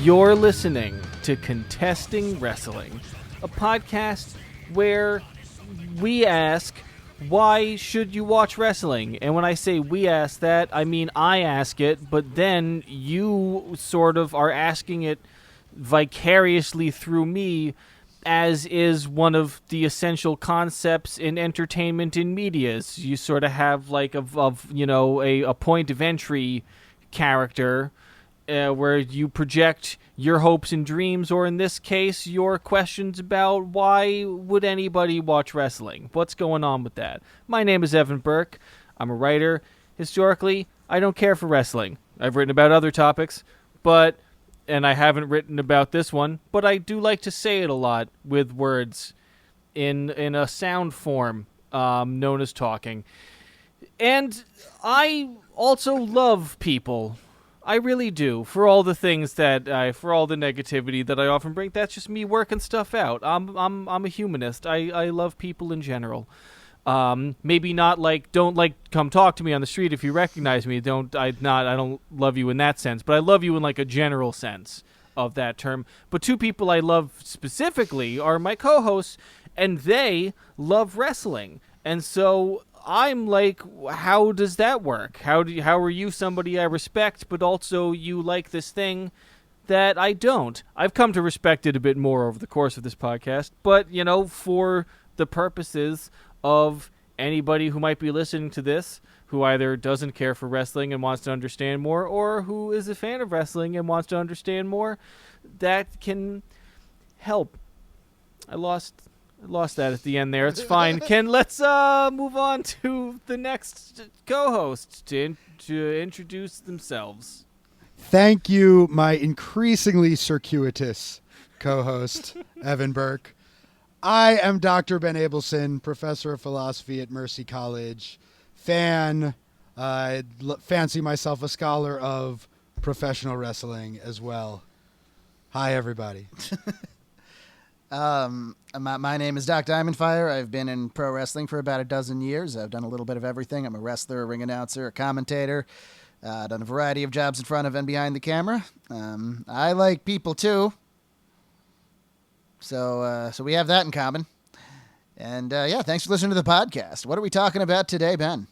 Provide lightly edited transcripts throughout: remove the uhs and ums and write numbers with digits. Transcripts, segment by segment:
You're listening to Contesting Wrestling, a podcast where we ask, why should you watch wrestling? And when I say we ask that, I mean I ask it, but then you sort of are asking it vicariously through me, as is one of the essential concepts in entertainment in medias. You sort of have like a point of entry character where you project your hopes and dreams, or in this case, your questions about why would anybody watch wrestling? What's going on with that? My name is Evan Burke. I'm a writer. Historically, I don't care for wrestling. I've written about other topics, and I haven't written about this one, but I do like to say it a lot with words in a sound form known as talking. And I also love people. I really do. For all the things for all the negativity that I often bring, that's just me working stuff out. I'm a humanist. I love people in general. Maybe not don't come talk to me on the street if you recognize me. I don't love you in that sense, but I love you in like a general sense of that term. But two people I love specifically are my co-hosts, and they love wrestling. And so I'm like, how does that work? How are you somebody I respect, but also you like this thing that I don't? I've come to respect it a bit more over the course of this podcast, but for the purposes of anybody who might be listening to this who either doesn't care for wrestling and wants to understand more, or who is a fan of wrestling and wants to understand more, that can help. I lost that at the end there. It's fine. Ken, let's move on to the next co-host to introduce themselves. Thank you, my increasingly circuitous co-host, Evan Burke. I am Dr. Ben Abelson, professor of philosophy at Mercy College, fan. I fancy myself a scholar of professional wrestling as well. Hi, everybody. My name is Doc Diamondfire. I've been in pro wrestling for about a dozen years. I've done a little bit of everything. I'm a wrestler, a ring announcer, a commentator. Done a variety of jobs in front of and behind the camera. I like people too. So we have that in common. And thanks for listening to the podcast. What are we talking about today, Ben?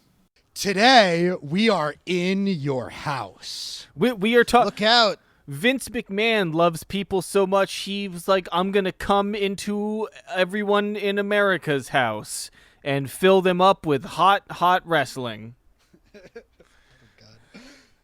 Today, we are in your house. We are talking... Look out. Vince McMahon loves people so much, he was like, I'm going to come into everyone in America's house and fill them up with hot wrestling.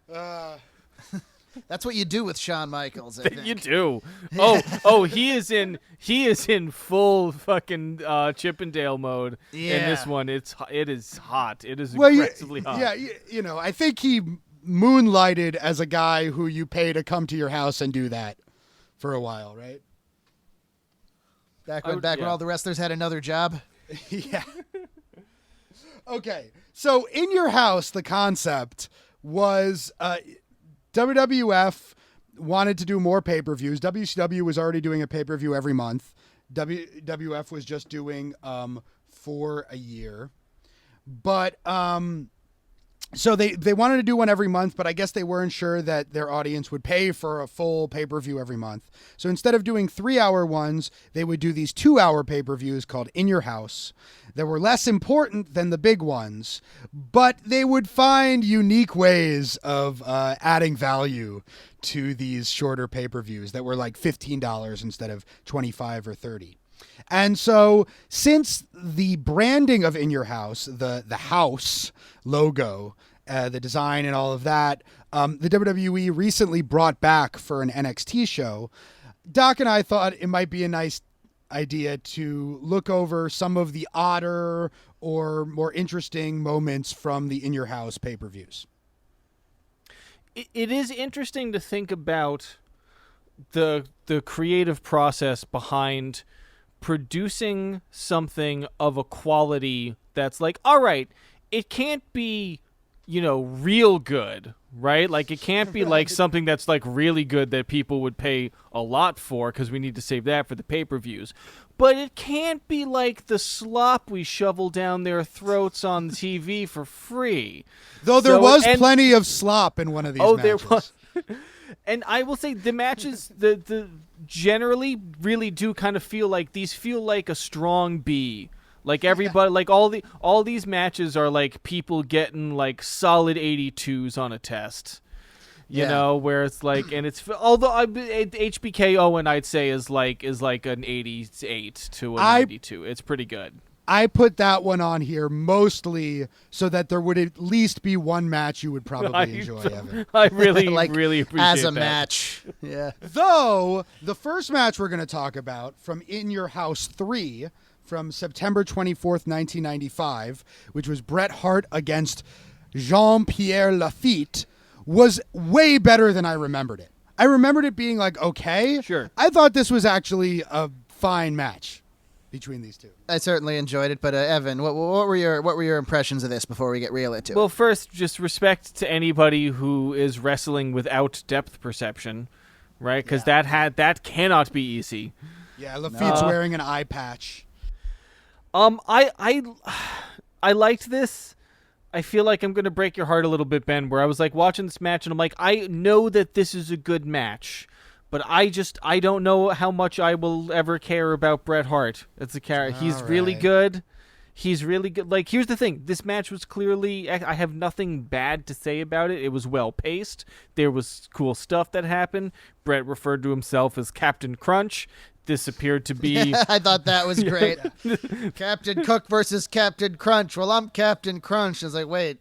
That's what you do with Shawn Michaels, I think. You do. Oh, he is in full fucking Chippendale mode in this one. It is hot. It is aggressively hot. Yeah, I think he moonlighted as a guy who you pay to come to your house and do that for a while, right? Back when all the wrestlers had another job. Yeah. Okay, so in your house, the concept was WWF wanted to do more pay-per-views. WCW was already doing a pay-per-view every month. WWF was just doing 4 a year. But so they wanted to do one every month, but I guess they weren't sure that their audience would pay for a full pay-per-view every month. So instead of doing 3-hour ones, they would do these 2-hour pay-per-views called In Your House. That were less important than the big ones, but they would find unique ways of adding value to these shorter pay-per-views that were like $15 instead of $25 or $30. And so since the branding of In Your House, the house logo, the design and all of that, the WWE recently brought back for an NXT show, Doc and I thought it might be a nice idea to look over some of the odder or more interesting moments from the In Your House pay-per-views. It is interesting to think about the creative process behind producing something of a quality that's like, all right, it can't be, real good, right? Like, it can't be like something that's like really good that people would pay a lot for because we need to save that for the pay-per-views. But it can't be like the slop we shovel down their throats on TV for free. Though there was plenty of slop in one of these matches. There was. And I will say the matches, the generally really do kind of feel like these feel like a strong B. Like everybody, like all these matches are like people getting like solid 82s on a test. You know, where it's like, and it's although HBK Owen I'd say is like an 88 to a 92. It's pretty good. I put that one on here mostly so that there would at least be one match you would probably enjoy, Evan. I really, like, really appreciate as a that. match. Yeah. Though, the first match we're going to talk about from In Your House 3 from September 24th, 1995, which was Bret Hart against Jean-Pierre Lafitte, was way better than I remembered it. I remembered it being like, okay. Sure. I thought this was actually a fine match between these two. I certainly enjoyed it, but Evan, what were your impressions of this before we get real into it? Well, first, just respect to anybody who is wrestling without depth perception, right? Because that cannot be easy. Yeah, Lafitte's wearing an eye patch. I liked this. I feel like I'm gonna break your heart a little bit, Ben. Where I was like watching this match, and I'm like, I know that this is a good match, but I don't know how much I will ever care about Bret Hart as a character. He's really good. He's really good. Like, here's the thing. This match was clearly... I have nothing bad to say about it. It was well-paced. There was cool stuff that happened. Bret referred to himself as Captain Crunch. This appeared to be... I thought that was great. Captain Cook versus Captain Crunch. Well, I'm Captain Crunch. I was like, wait,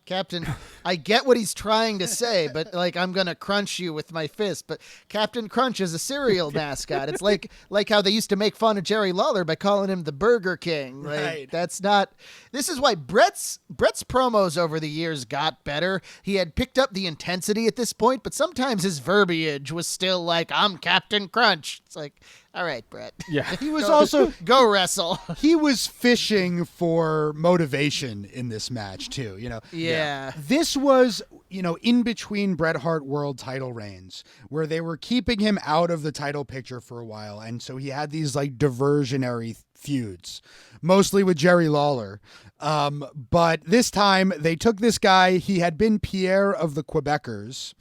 Captain... I get what he's trying to say, but, like, I'm going to crunch you with my fist. But Captain Crunch is a cereal mascot. It's like how they used to make fun of Jerry Lawler by calling him the Burger King. Like, right. That's not... This is why Bret's promos over the years got better. He had picked up the intensity at this point, but sometimes his verbiage was still like, I'm Captain Crunch. It's like... All right, Bret. Yeah. He was also... Go wrestle. He was fishing for motivation in this match, too, you know? Yeah. This was, you know, in between Bret Hart world title reigns, where they were keeping him out of the title picture for a while, and so he had these, like, diversionary feuds, mostly with Jerry Lawler. But this time, they took this guy, he had been Pierre of the Quebecers,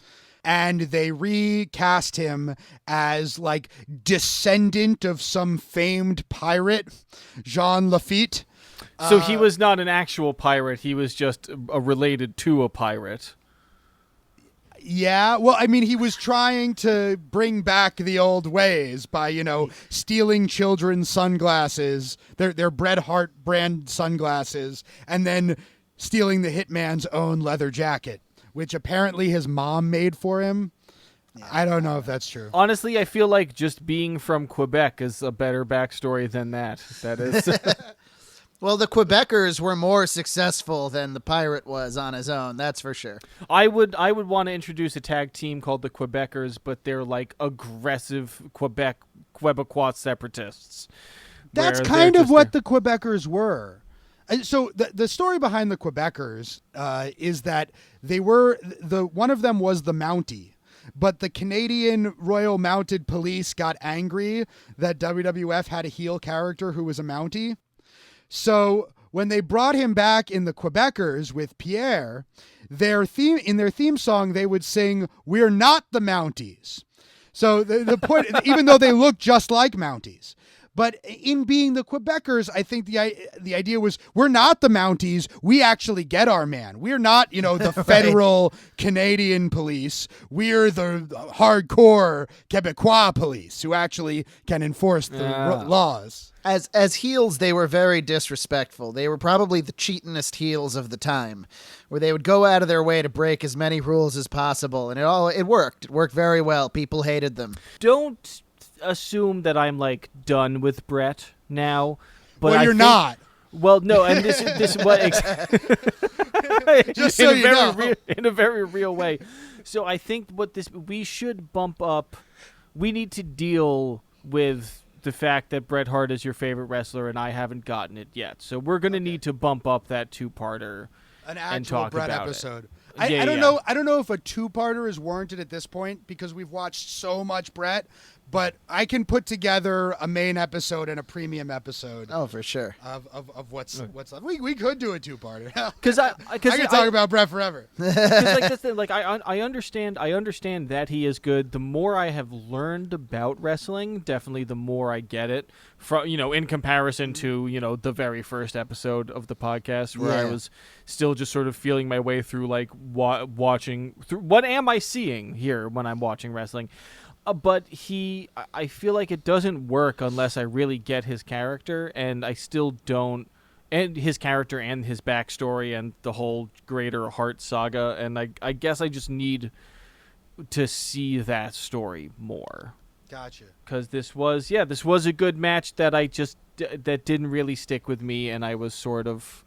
and they recast him as, like, descendant of some famed pirate, Jean Lafitte. So he was not an actual pirate. He was just related to a pirate. Yeah, well, I mean, he was trying to bring back the old ways by, you know, stealing children's sunglasses, their Bret Hart brand sunglasses, and then stealing the hitman's own leather jacket, which apparently his mom made for him. Yeah. I don't know if that's true. Honestly, I feel like just being from Quebec is a better backstory than that. That is. Well, the Quebecers were more successful than the pirate was on his own. That's for sure. I would want to introduce a tag team called the Quebecers, but they're like aggressive Quebecois separatists. That's kind of what the Quebecers were. So the story behind the Quebecers is that they were one of them was the Mountie, but the Canadian Royal Mounted Police got angry that WWF had a heel character who was a Mountie. So when they brought him back in the Quebecers with Pierre, in their theme song they would sing, "We're not the Mounties." So the point, even though they look just like Mounties. But in being the Quebecers, I think the idea was, we're not the Mounties. We actually get our man. We're not, you know, the federal Canadian police. We're the hardcore Quebecois police who actually can enforce the laws. As heels, they were very disrespectful. They were probably the cheatinest heels of the time, where they would go out of their way to break as many rules as possible, and it worked. It worked very well. People hated them. Don't assume that I'm like done with Bret now, but well, you're not. Well, no, and this what just so you know, in a very real way. So I think we should bump up. We need to deal with the fact that Bret Hart is your favorite wrestler, and I haven't gotten it yet. So we're gonna need to bump up that two-parter, an actual and talk Bret about episode. It. I don't know. I don't know if a two-parter is warranted at this point because we've watched so much Bret. but I can put together a main episode and a premium episode Oh, for sure. of what's left. We could do a 2-parter. Because I could talk about Brett forever. Because like this thing, like I understand that he is good. The more I have learned about wrestling, definitely the more I get it. From in comparison to the very first episode of the podcast where I Yeah. was still just sort of feeling my way through like watching through what am I seeing here when I'm watching wrestling. But I feel like it doesn't work unless I really get his character, and I still don't. And his character and his backstory and the whole greater Hart saga, and I guess I just need to see that story more. Gotcha. Because this was a good match that that didn't really stick with me, and I was sort of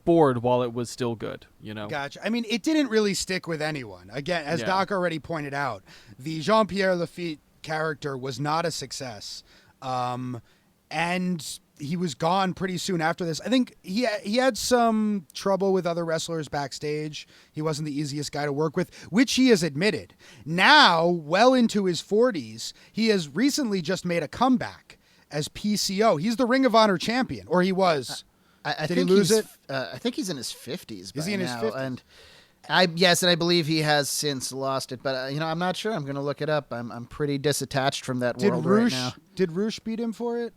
bored while it was still good. Gotcha. I mean, it didn't really stick with anyone. Again, as Yeah. Doc already pointed out, the Jean-Pierre Lafitte character was not a success, and he was gone pretty soon after this. I think he had some trouble with other wrestlers backstage. He wasn't the easiest guy to work with, which he has admitted. Now, well into his 40s, he has recently just made a comeback as PCO. He's the Ring of Honor champion, or he was. I Did he think lose he's, it? I think he's in his 50s. Is he in his now, 50s? And I believe he has since lost it, but I'm not sure. I'm going to look it up. I'm pretty disattached from that Did world right Roosh now. beat him for it?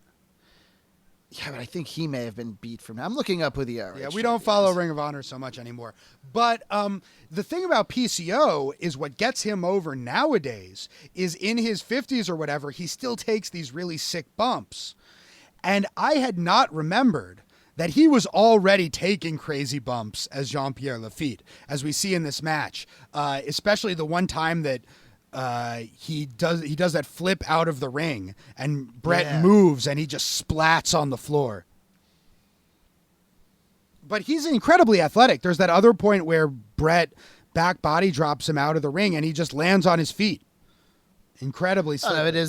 Yeah, but I think he may have been beat from. I'm looking up who the RH. Yeah, we don't follow Ring of Honor so much anymore. But the thing about PCO is what gets him over nowadays is in his 50s or whatever, he still takes these really sick bumps. And I had not remembered that he was already taking crazy bumps as Jean-Pierre Lafitte, as we see in this match, especially the one time that he does that flip out of the ring and Brett moves and he just splats on the floor. But he's incredibly athletic. There's that other point where Brett back body drops him out of the ring and he just lands on his feet. Incredibly Oh, no, slippery.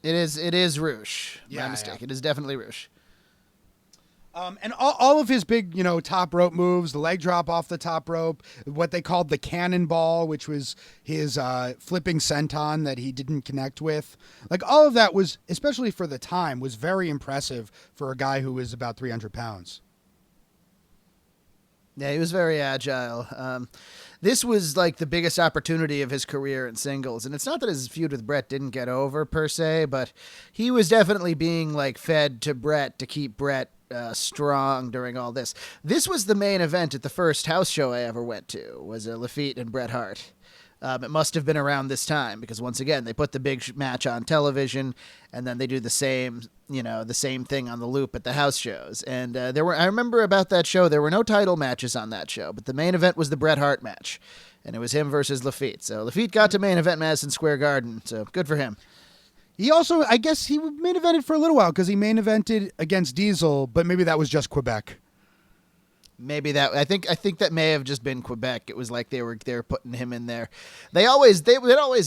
it is Roosh. Yeah, My mistake. yeah. It is definitely Roosh. And all of his big, top rope moves, the leg drop off the top rope, what they called the cannonball, which was his flipping senton that he didn't connect with. Like all of that was, especially for the time, was very impressive for a guy who was about 300 pounds. Yeah, he was very agile. This was like the biggest opportunity of his career in singles. And it's not that his feud with Brett didn't get over per se, but he was definitely being like fed to Brett to keep Brett strong during all this. This was the main event at the first house show I ever went to, was Lafitte and Bret Hart. It must have been around this time because once again, they put the big match on television and then they do the same thing on the loop at the house shows. And I remember about that show, there were no title matches on that show, but the main event was the Bret Hart match and it was him versus Lafitte. So Lafitte got to main event Madison Square Garden. So good for him. He also, I guess he main evented for a little while because he main evented against Diesel, but maybe that was just Quebec. Maybe that I think that may have just been Quebec. It was like they were putting him in there. They'd always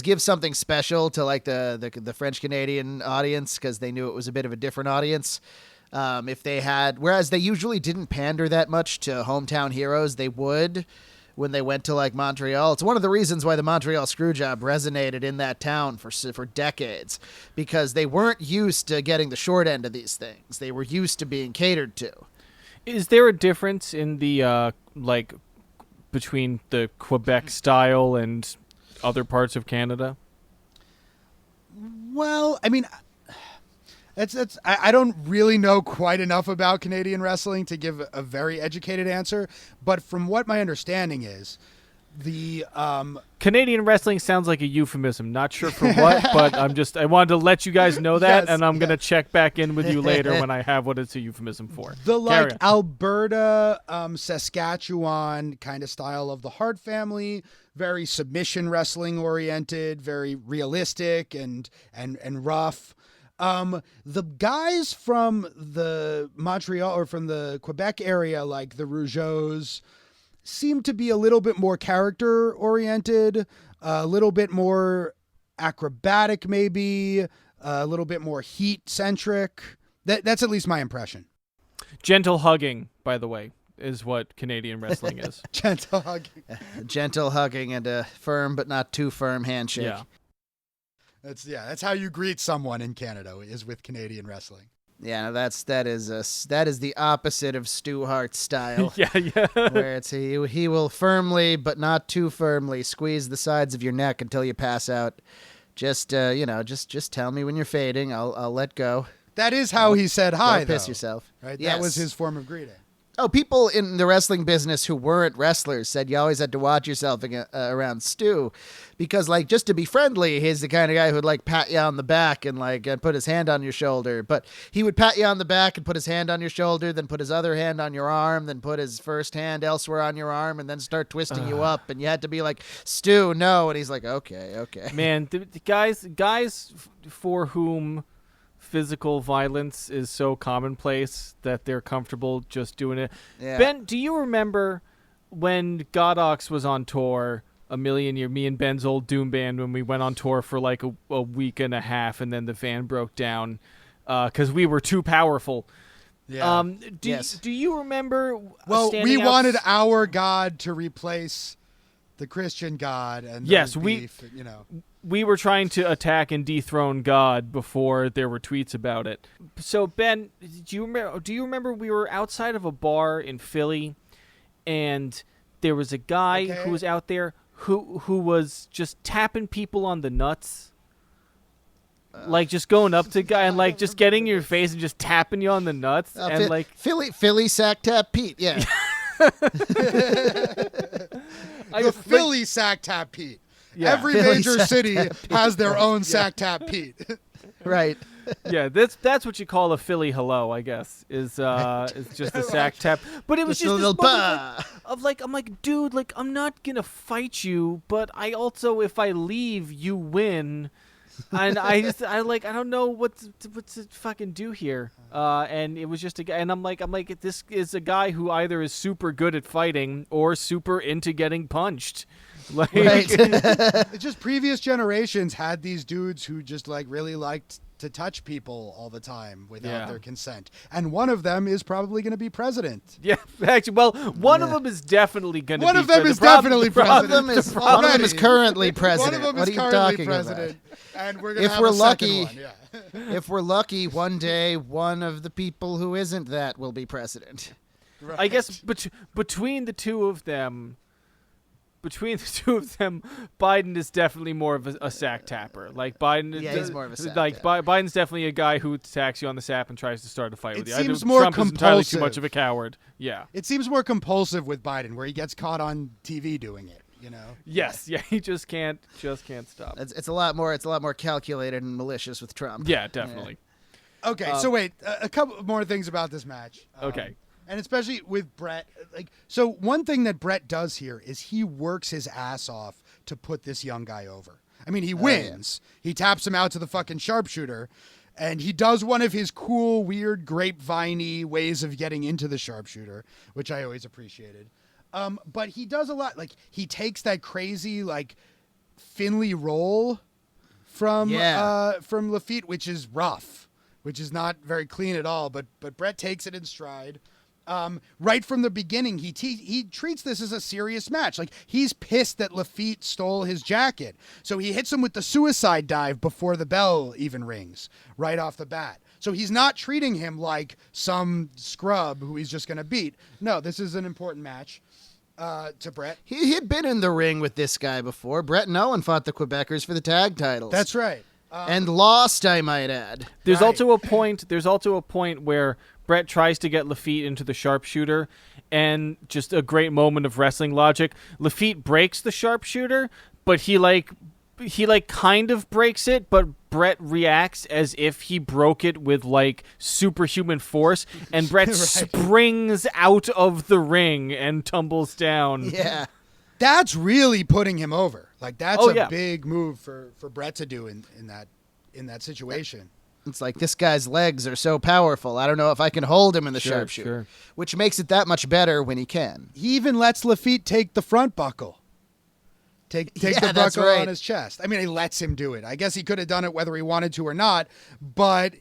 give something special to like the French Canadian audience because they knew it was a bit of a different audience. If they had, whereas they usually didn't pander that much to hometown heroes, they would when they went to like Montreal. It's one of the reasons why the Montreal Screwjob resonated in that town for decades, because they weren't used to getting the short end of these things. They were used to being catered to. Is there a difference in the between the Quebec style and other parts of Canada? Well, I mean, I don't really know quite enough about Canadian wrestling to give a very educated answer, but from what my understanding is, the Canadian wrestling sounds like a euphemism. Not sure for what, but I wanted to let you guys know that, Yes, and I'm yeah. gonna check back in with you later when I have what it's a euphemism for. the Carry like on. Alberta, Saskatchewan kind of style of the Hart family, very submission wrestling oriented, very realistic and rough. The guys from the Montreal or from the Quebec area, like the Rougeaus, seem to be a little bit more character oriented, a little bit more acrobatic, maybe a little bit more heat centric. That's at least my impression. Gentle hugging, by the way, is what Canadian wrestling is. Gentle hugging. Gentle hugging and a firm but not too firm handshake. Yeah. That's how you greet someone in Canada, is with Canadian wrestling. Yeah, no, that is the opposite of Stu Hart's style. Yeah. Where it's he will firmly but not too firmly squeeze the sides of your neck until you pass out. Just just tell me when you're fading. I'll let go. That is how he said hi. Don't piss though, yourself. right? Yes. That was his form of greeting. Oh, people in the wrestling business who weren't wrestlers said you always had to watch yourself around Stu, because like just to be friendly, he's the kind of guy who'd like pat you on the back and put his hand on your shoulder. But he would pat you on the back and put his hand on your shoulder, then put his other hand on your arm, then put his first hand elsewhere on your arm, and then start twisting you up. And you had to be like, Stu, no. And he's like, okay. Man, the guys for whom physical violence is so commonplace that they're comfortable just doing it. Yeah. Ben, do you remember when Godox was on tour a million year, me and Ben's old Doom band, when we went on tour for like a week and a half, and then the van broke down because we were too powerful? Yeah. Yes. Do you remember? Well, we standing wanted our God to replace the Christian God, and Yes, there was beef, we were trying to attack and dethrone God before there were tweets about it. So Ben, do you remember we were outside of a bar in Philly, and there was a guy who was out there who was just tapping people on the nuts, like just going up to a guy and like just getting in your face and just tapping you on the nuts, and like Philly sack tap Pete, yeah. the Philly Sack Tap Pete. Yeah. Every Philly major Sack city Tap has their own Sack Tap Pete. Right. Yeah, that's what you call a Philly hello, I guess. Is just a sack tap. But it was Just a just little this moment bah. of like I'm like, dude, like I'm not gonna fight you, but I also, if I leave, you win. And I don't know what to fucking do here. And it was just a guy, and I'm like, this is a guy who either is super good at fighting or super into getting punched. Like, Right. It's just previous generations had these dudes who just like really liked to touch people all the time without their consent. And one of them is probably going to be president. yeah, actually, well, one of them is definitely going to be. One of them is the problem- definitely the problem- president. One of them is Already. currently president. One of them What is are you currently talking president. about? And we're going to If have we're a lucky- second one. Yeah. If we're lucky, one day one of the people who isn't that will be president. I guess between the two of them, Biden is definitely more of a sack tapper. Like Biden, Yeah, he's more of a sack like tapper. Biden's definitely a guy who attacks you on the sap and tries to start a fight with you. I seems know more Trump is entirely too compulsive. much of a coward. Yeah. It seems more compulsive with Biden, where he gets caught on TV doing it. Yes. Yeah. He just can't stop. It's a lot more calculated and malicious with Trump. Yeah, definitely. Okay, so wait, a couple more things about this match. Okay. And especially with Brett, so one thing that Brett does here is he works his ass off to put this young guy over. I mean, he wins. He taps him out to the fucking sharpshooter, and he does one of his cool, weird, grapevine-y ways of getting into the sharpshooter, which I always appreciated. But he does a lot. Like, he takes that crazy, like, Finley roll from Lafitte, which is rough, which is not very clean at all. But Brett takes it in stride. Right from the beginning, he treats this as a serious match. Like, he's pissed that Lafitte stole his jacket. So he hits him with the suicide dive before the bell even rings, right off the bat. So he's not treating him like some scrub who he's just going to beat. No, this is an important match to Brett. He had been in the ring with this guy before. Brett and Owen fought the Quebecers for the tag titles. That's right. And lost, I might add. There's Right. also a point where Brett tries to get Lafitte into the sharpshooter, and just a great moment of wrestling logic. Lafitte breaks the sharpshooter, but he kind of breaks it, but Brett reacts as if he broke it with like superhuman force, and Brett Right. springs out of the ring and tumbles down. Yeah. That's really putting him over. Like, that's Oh, a yeah. big move for Brett to do in that situation. It's like, this guy's legs are so powerful. I don't know if I can hold him in the sharpshooter. Sure. Which makes it that much better when he can. He even lets Lafitte take the front buckle. Take Yeah, the that's buckle right. on his chest. I mean, he lets him do it. I guess he could have done it whether he wanted to or not, but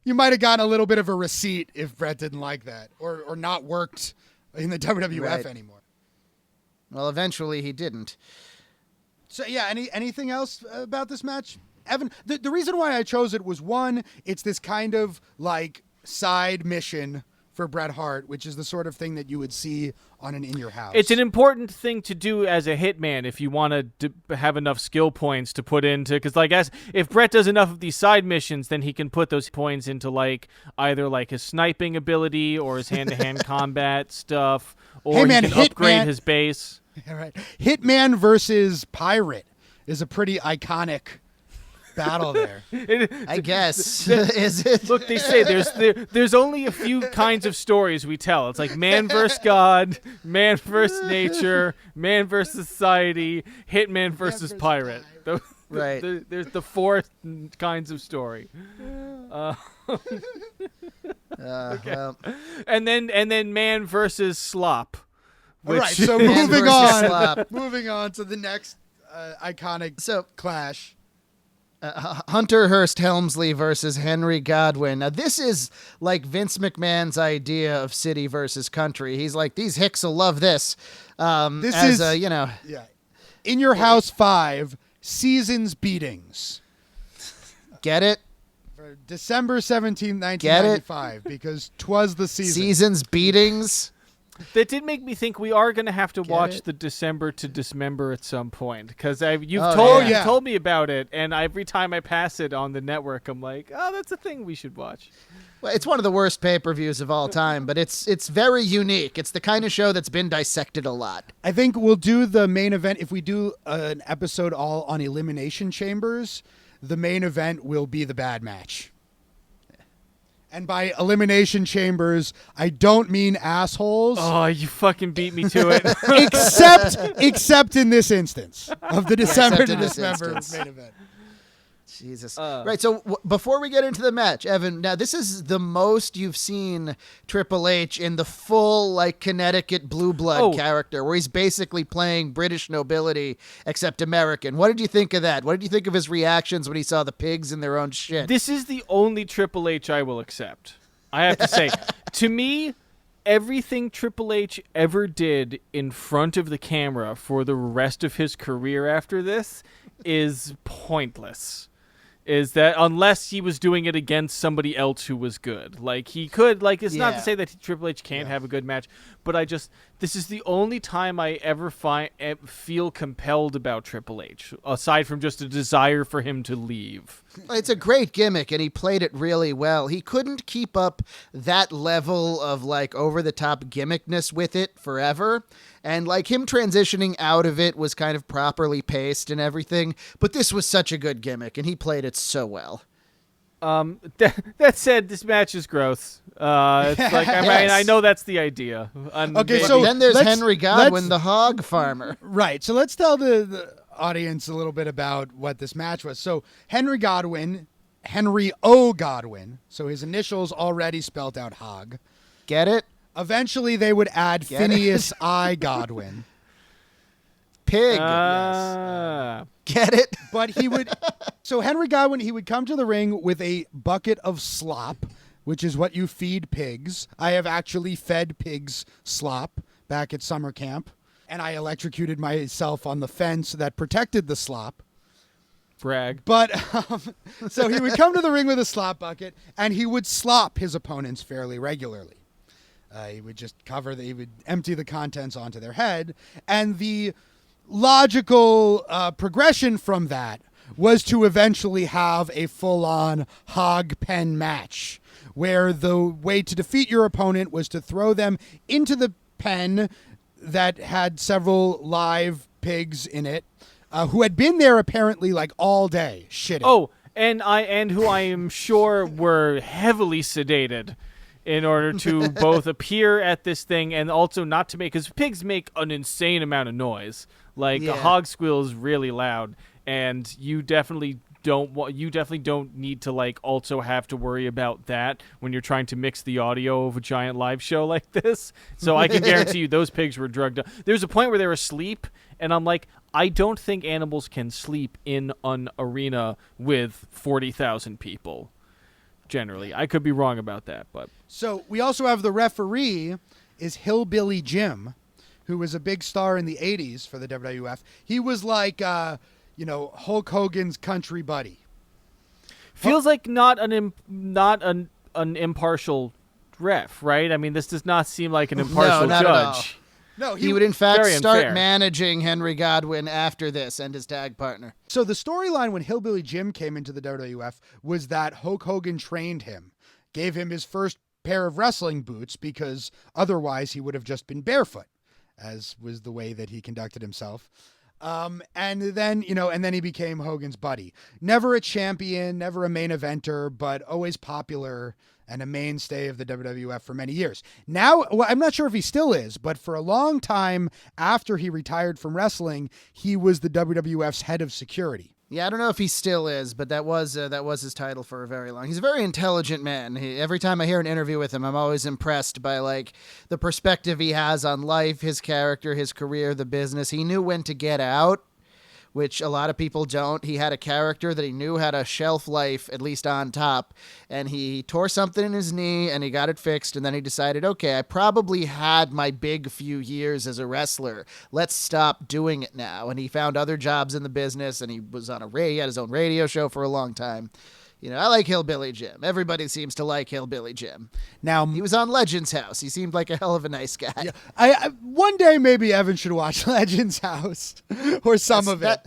you might have gotten a little bit of a receipt if Brett didn't like that or not worked in the WWF Right. anymore. Well, eventually he didn't. So yeah, anything else about this match, Evan? The reason why I chose it was, one, it's this kind of like side mission for Bret Hart, which is the sort of thing that you would see on an In Your House. It's an important thing to do as a hitman if you want to have enough skill points to put into, because like if Bret does enough of these side missions, then he can put those points into like either like his sniping ability or his hand-to-hand combat stuff, or Hey, man, he can upgrade Hitman- his base. All right. Hitman versus Pirate is a pretty iconic battle there. I guess. Is it? Look, they say there's only a few kinds of stories we tell. It's like man versus God, man versus nature, man versus society, hitman versus pirate. Right. There's the four kinds of story. Well, And then man versus slop. All right, so Man moving versus on. slop. Moving on to the next iconic So- clash. Hunter Hearst Helmsley versus Henry Godwin. Now, this is like Vince McMahon's idea of city versus country. He's like, these hicks will love this. This as is- you know, In Your House 5, Seasons Beatings. get it? For December 17th, 1995, because 'twas the season. Seasons beatings. That did make me think we are going to have to watch it? the December to Dismember at some point, because you've Oh, yeah. told me about it, and every time I pass it on the network, I'm like, oh, that's a thing we should watch. Well, it's one of the worst pay-per-views of all time, but it's very unique. It's the kind of show that's been dissected a lot. I think we'll do the main event. If we do an episode all on Elimination Chambers, the main event will be the bad match. And by Elimination Chambers, I don't mean assholes. Oh, you fucking beat me to it. except in this instance of the December Except to in this Dismember instance. main event. Jesus. Right. So before we get into the match, Evan, now this is the most you've seen Triple H in the full like Connecticut blue blood character, where he's basically playing British nobility except American. What did you think of that? What did you think of his reactions when he saw the pigs in their own shit? This is the only Triple H I will accept. I have to say, to me, everything Triple H ever did in front of the camera for the rest of his career after this is pointless. Is that unless he was doing it against somebody else who was good. Like, he could, like, it's not to Yeah. say that Triple H can't have a good match, but this is the only time I ever feel compelled about Triple H, aside from just a desire for him to leave. It's a great gimmick, and he played it really well. He couldn't keep up that level of like over-the-top gimmickness with it forever. And like him transitioning out of it was kind of properly paced and everything. But this was such a good gimmick, and he played it so well. That said, this match is gross. It's like, I mean, Yes. I know that's the idea. Okay, But so then there's let's- Henry Godwin, let's- the hog farmer. Right. So let's tell the audience a little bit about what this match was. So Henry Godwin, Henry O. Godwin, so his initials already spelled out Hog. Get it? Eventually they would add Get it? Phineas I. Godwin. Pig. Get it? But he would, so Henry Godwin, he would come to the ring with a bucket of slop, which is what you feed pigs. I have actually fed pigs slop back at summer camp, and I electrocuted myself on the fence that protected the slop. Brag. But so he would come to the ring with a slop bucket, and he would slop his opponents fairly regularly. He would just he would empty the contents onto their head, and the logical progression from that was to eventually have a full-on hog pen match, where the way to defeat your opponent was to throw them into the pen that had several live pigs in it, who had been there apparently like all day shitting. Oh, and who I am sure were heavily sedated in order to both appear at this thing and also not to make, because pigs make an insane amount of noise. Like a Yeah. hog squeal is really loud, and you definitely don't need to like also have to worry about that when you're trying to mix the audio of a giant live show like this. So I can guarantee you those pigs were drugged up. There's a point where they were asleep, and I'm like, I don't think animals can sleep in an arena with 40,000 people. Generally, I could be wrong about that, but So we also have the referee is Hillbilly Jim, who was a big star in the 80s for the WWF. He was like, Hulk Hogan's country buddy. Feels like not an impartial ref, right? I mean, this does not seem like an impartial not at all. judge. No, He would, in fact, very start unfair. managing Henry Godwinn after this and his tag partner. So the storyline when Hillbilly Jim came into the WWF was that Hulk Hogan trained him, gave him his first pair of wrestling boots because otherwise he would have just been barefoot, as was the way that he conducted himself. And then he became Hogan's buddy. Never a champion, never a main eventer, but always popular and a mainstay of the WWF for many years. Now, I'm not sure if he still is, but for a long time after he retired from wrestling, he was the WWF's head of security. Yeah, I don't know if he still is, but that was his title for a very long. He's a very intelligent man. Every time I hear an interview with him, I'm always impressed by like the perspective he has on life, his character, his career, the business. He knew when to get out, which a lot of people don't. He had a character that he knew had a shelf life, at least on top, and he tore something in his knee and he got it fixed, and then he decided, okay, I probably had my big few years as a wrestler. Let's stop doing it now. And he found other jobs in the business, and he had his own radio show for a long time. I like Hillbilly Jim. Everybody seems to like Hillbilly Jim. Now, He was on Legends House. He seemed like a hell of a nice guy. yeah, I one day maybe Evan should watch Legends House or some of it.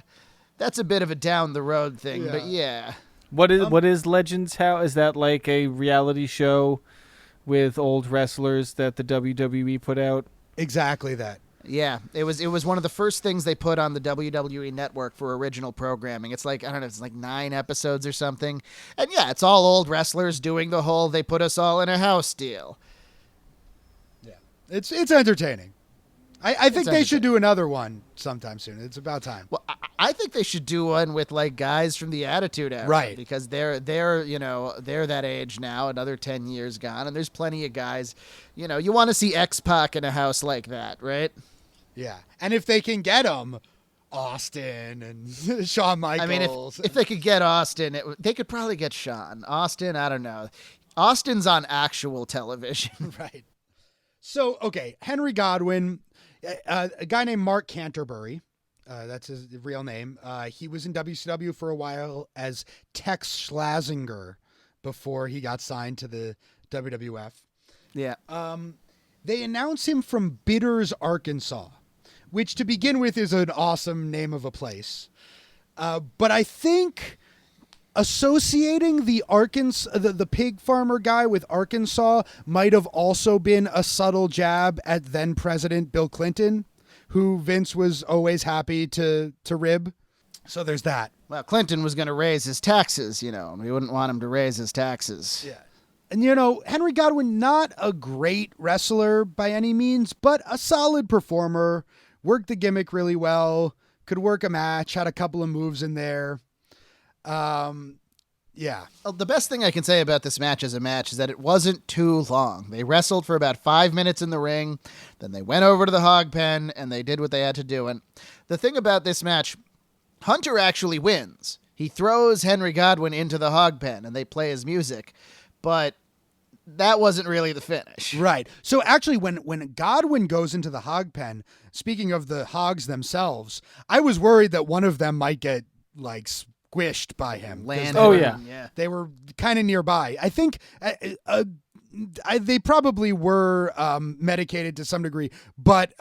That's a bit of a down the road thing, but yeah. What is Legends House? Is that like a reality show with old wrestlers that the WWE put out? Exactly that. Yeah, it was one of the first things they put on the WWE network for original programming. It's like, I don't know, it's like 9 episodes or something. And yeah, it's all old wrestlers doing the whole they put us all in a house deal. Yeah, it's entertaining. I think It's they should do another one sometime soon. It's about time. Well, I think they should do one with like guys from the Attitude Era, Right? Because they're that age now, another 10 years gone, and there's plenty of guys. You want to see X-Pac in a house like that, right? Yeah, and if they can get them, Austin and Shawn Michaels. I mean, if they could get Austin, they could probably get Shawn. Austin, I don't know. Austin's on actual television. Right. So, okay, Henry Godwinn, a guy named Mark Canterbury, that's his real name. He was in WCW for a while as Tex Schlazinger before he got signed to the WWF. Yeah. They announced him from Bitters, Arkansas, which to begin with is an awesome name of a place. But I think associating the pig farmer guy with Arkansas might have also been a subtle jab at then President Bill Clinton, who Vince was always happy to rib. So there's that. Well, Clinton was going to raise his taxes, and we wouldn't want him to raise his taxes. Yeah. And, Henry Godwinn, not a great wrestler by any means, but a solid performer, worked the gimmick really well, could work a match, had a couple of moves in there. Yeah. Well, the best thing I can say about this match as a match is that it wasn't too long. They wrestled for about 5 minutes in the ring, then they went over to the hog pen, and they did what they had to do. And the thing about this match, Hunter actually wins. He throws Henry Godwinn into the hog pen, and they play his music. But that wasn't really the finish. Right. So actually, when Godwinn goes into the hog pen, speaking of the hogs themselves, I was worried that one of them might get like squished by him. 'Cause Land. Oh, yeah. They were kind of nearby. I think they probably were medicated to some degree, but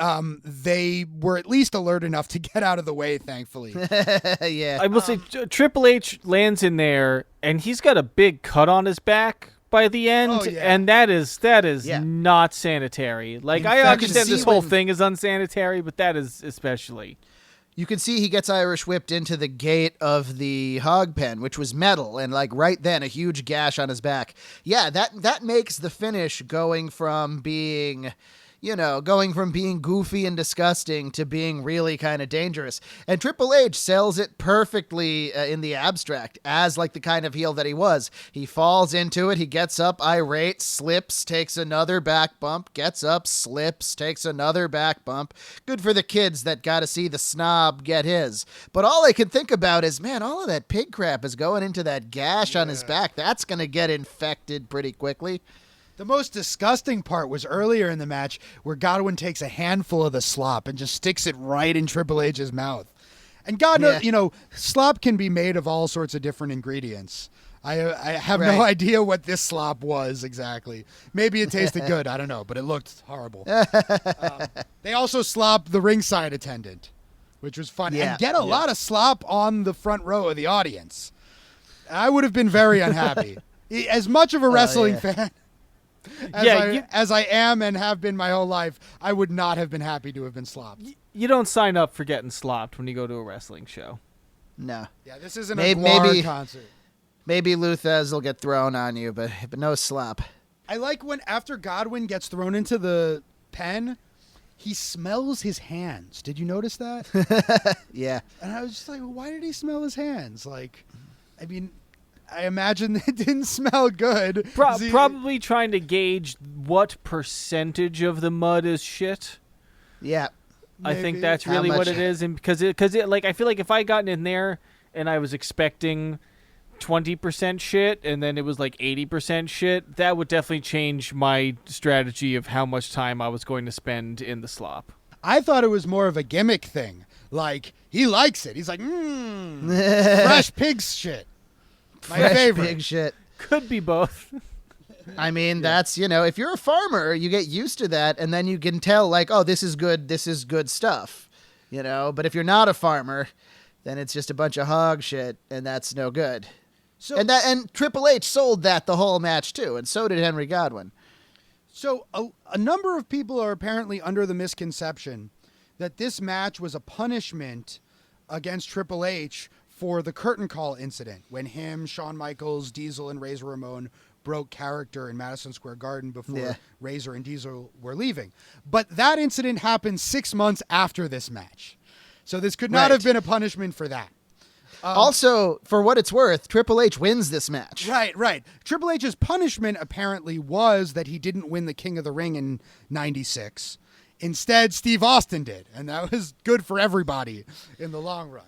they were at least alert enough to get out of the way, thankfully. Yeah. I will say Triple H lands in there, and he's got a big cut on his back by the end, Oh, yeah. and that is Yeah. not sanitary. Like, In I fact, understand see this whole when- thing is unsanitary, but that is especially. You can see he gets Irish whipped into the gate of the hog pen, which was metal, and like right then a huge gash on his back. Yeah, that makes the finish going from being goofy and disgusting to being really kind of dangerous. And Triple H sells it perfectly in the abstract as like the kind of heel that he was. He falls into it, he gets up irate, slips, takes another back bump, gets up, slips, takes another back bump. Good for the kids that got to see the snob get his. But all I can think about is, man, all of that pig crap is going into that gash on his back. That's going to get infected pretty quickly. The most disgusting part was earlier in the match where Godwin takes a handful of the slop and just sticks it right in Triple H's mouth. And God knows, slop can be made of all sorts of different ingredients. I have no idea what this slop was exactly. Maybe it tasted good. I don't know, but it looked horrible. They also slopped the ringside attendant, which was fun. Yeah. And get a lot of slop on the front row of the audience. I would have been very unhappy. As much of a wrestling fan as I am and have been my whole life, I would not have been happy to have been slopped. You don't sign up for getting slopped when you go to a wrestling show. No. Yeah, this isn't a Guar concert. Maybe Luthez will get thrown on you, but no slop. I like when after Godwin gets thrown into the pen, he smells his hands. Did you notice that? Yeah. And I was just like, why did he smell his hands? Like, I mean, I imagine it didn't smell good. Probably trying to gauge what percentage of the mud is shit. Yeah. I think that's really what it is, and because I feel like if I gotten in there and I was expecting 20% shit and then it was like 80% shit, that would definitely change my strategy of how much time I was going to spend in the slop. I thought it was more of a gimmick thing. Like, he likes it. He's like, fresh pig shit. My favorite. Pig shit. Could be both. I mean, that's, if you're a farmer, you get used to that, and then you can tell, like, oh, this is good stuff, But if you're not a farmer, then it's just a bunch of hog shit, and that's no good. So, and Triple H sold that the whole match, too, and so did Henry Godwin. So a number of people are apparently under the misconception that this match was a punishment against Triple H for the curtain call incident when him, Shawn Michaels, Diesel, and Razor Ramon broke character in Madison Square Garden before Razor and Diesel were leaving. But that incident happened 6 months after this match. So this could not have been a punishment for that. Also, for what it's worth, Triple H wins this match. Right. Triple H's punishment apparently was that he didn't win the King of the Ring in 96. Instead, Steve Austin did. And that was good for everybody in the long run.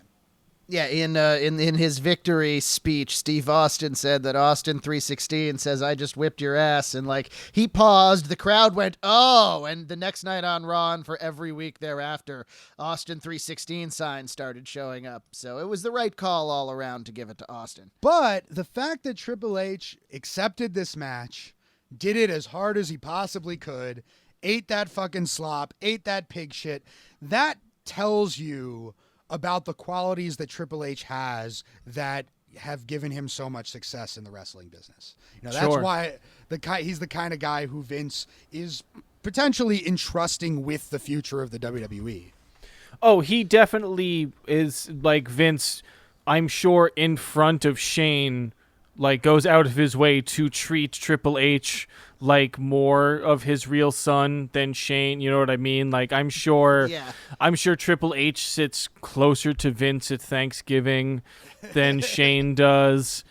Yeah, in his victory speech, Steve Austin said that Austin 316 says, "I just whipped your ass," and he paused, the crowd went, "Oh," and the next night on Raw and for every week thereafter, Austin 316 signs started showing up. So it was the right call all around to give it to Austin. But the fact that Triple H accepted this match, did it as hard as he possibly could, ate that fucking slop, ate that pig shit, that tells you about the qualities that Triple H has that have given him so much success in the wrestling business. That's why he's the kind of guy who Vince is potentially entrusting with the future of the WWE. Oh, he definitely is, like Vince, I'm sure, in front of Shane, goes out of his way to treat Triple H like more of his real son than Shane, you know what I mean? I'm sure Triple H sits closer to Vince at Thanksgiving than Shane does.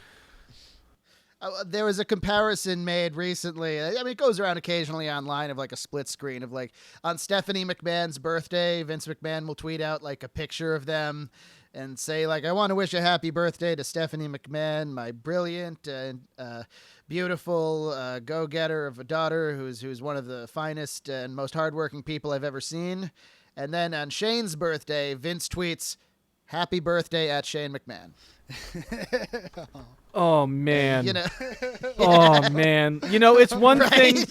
There was a comparison made recently. I mean, it goes around occasionally online of a split screen of on Stephanie McMahon's birthday, Vince McMahon will tweet out a picture of them and say I want to wish a happy birthday to Stephanie McMahon, my brilliant and beautiful go-getter of a daughter who's one of the finest and most hardworking people I've ever seen. And then on Shane's birthday, Vince tweets, "Happy birthday at Shane McMahon." Oh man! And, oh man! It's one thing.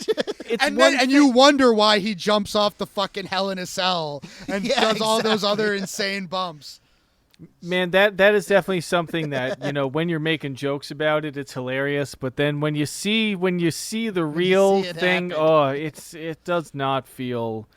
And you wonder why he jumps off the fucking Hell in a Cell and does all those other insane bumps. Man, that is definitely something that when you're making jokes about it, it's hilarious. But then when you see the real thing, it does not feel.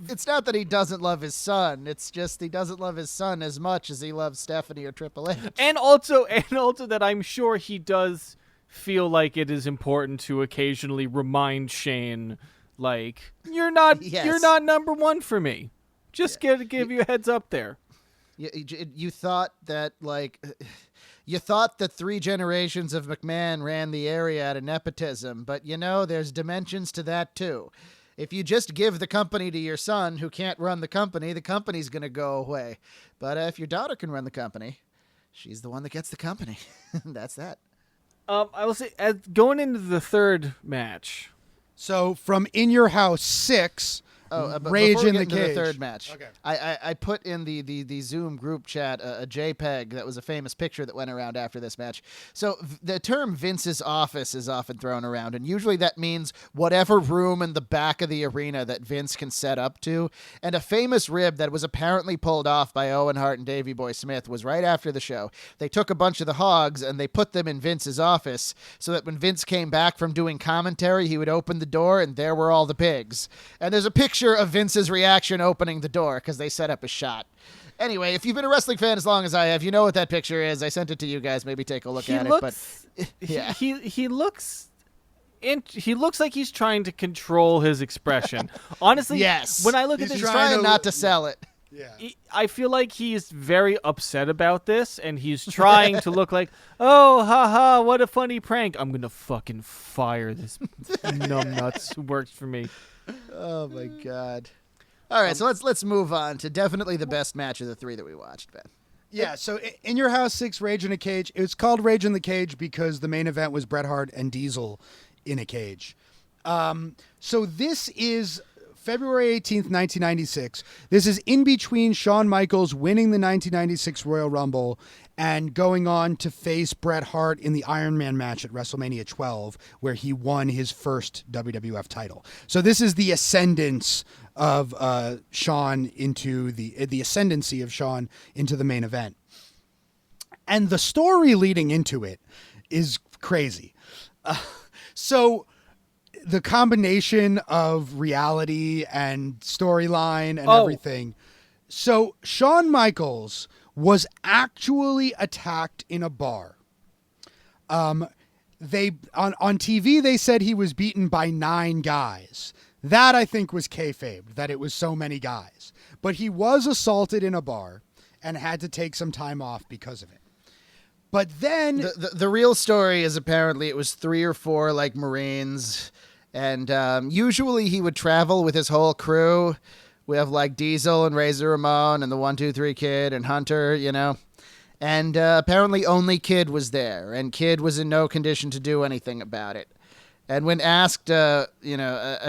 It's not that he doesn't love his son. It's just he doesn't love his son as much as he loves Stephanie or Triple H. And also that I'm sure he does feel like it is important to occasionally remind Shane, you're not number one for me. Just give you a heads up there. You thought that you thought that 3 generations of McMahon ran the area out of nepotism, but there's dimensions to that too. If you just give the company to your son who can't run the company's going to go away. But if your daughter can run the company, she's the one that gets the company. That's that. I will say, going into the third match. So from In Your House 6, But Rage before we in get the into Cage. the third match, Okay. I put in the Zoom group chat a JPEG that was a famous picture that went around after this match. So the term Vince's office is often thrown around, and usually that means whatever room in the back of the arena that Vince can set up to. And a famous rib that was apparently pulled off by Owen Hart and Davey Boy Smith was right after the show. They took a bunch of the hogs and they put them in Vince's office so that when Vince came back from doing commentary, he would open the door and there were all the pigs. And there's a picture of Vince's reaction opening the door because they set up a shot. Anyway, if you've been a wrestling fan as long as I have, you know what that picture is. I sent it to you guys. Maybe take a look at it. But yeah, he looks like he's trying to control his expression. Honestly, yes. When I look at He's this, trying not to sell it. Yeah. I feel like he's very upset about this, and he's trying to look like, oh, haha, what a funny prank. I'm gonna fucking fire this numbnuts who works for me. Oh my god. All right, so let's move on to definitely the best match of the three that we watched, Ben. Yeah, so In Your House 6, Rage in a Cage. It was called Rage in the Cage because the main event was Bret Hart and Diesel in a cage. So this is February 18th, 1996. This is in between Shawn Michaels winning the 1996 Royal Rumble and going on to face Bret Hart in the Iron Man match at WrestleMania 12, where he won his first WWF title. So this is the ascendance of Shawn into the ascendancy of Shawn into the main event. And the story leading into it is crazy. So the combination of reality and storyline and everything. So Shawn Michaels was actually attacked in a bar. They on TV they said he was beaten by 9 guys. That I think was kayfabe, that it was so many guys. But he was assaulted in a bar and had to take some time off because of it. But then The real story is apparently it was 3 or 4 like Marines, and usually he would travel with his whole crew. We have like Diesel and Razor Ramon and the 1-2-3 Kid and Hunter, you know. And apparently only Kid was there, and Kid was in no condition to do anything about it. And when asked, I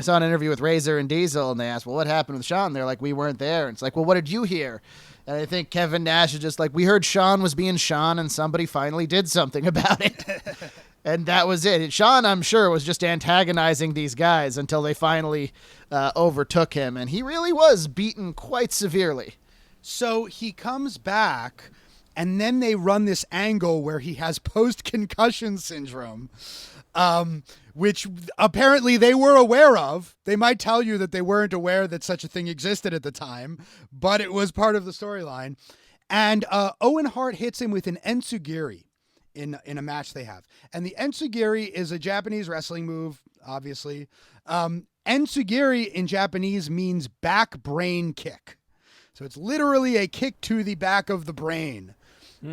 saw an interview with Razor and Diesel, and they asked, well, what happened with Shawn? They're like, we weren't there. And it's like, well, what did you hear? And I think Kevin Nash is just like, we heard Shawn was being Shawn, and somebody finally did something about it. And that was it. And Shawn, I'm sure, was just antagonizing these guys until they finally overtook him. And he really was beaten quite severely. So he comes back, and then they run this angle where he has post-concussion syndrome, which apparently they were aware of. They might tell you that they weren't aware that such a thing existed at the time, but it was part of the storyline. And Owen Hart hits him with an enziguri in a match they have. And the enziguri is a Japanese wrestling move, obviously. Enziguri in Japanese means back brain kick. So it's literally a kick to the back of the brain.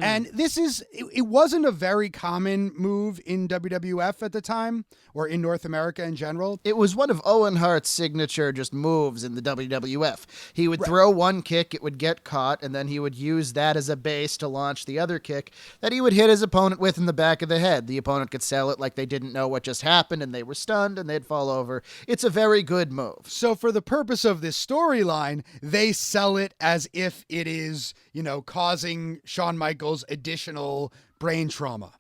And this it wasn't a very common move in WWF at the time, or in North America in general. It was one of Owen Hart's signature just moves in the WWF. He would throw one kick, it would get caught, and then he would use that as a base to launch the other kick that he would hit his opponent with in the back of the head. The opponent could sell it like they didn't know what just happened, and they were stunned, and they'd fall over. It's a very good move. So for the purpose of this storyline, they sell it as if it is, causing Shawn Michaels additional brain trauma.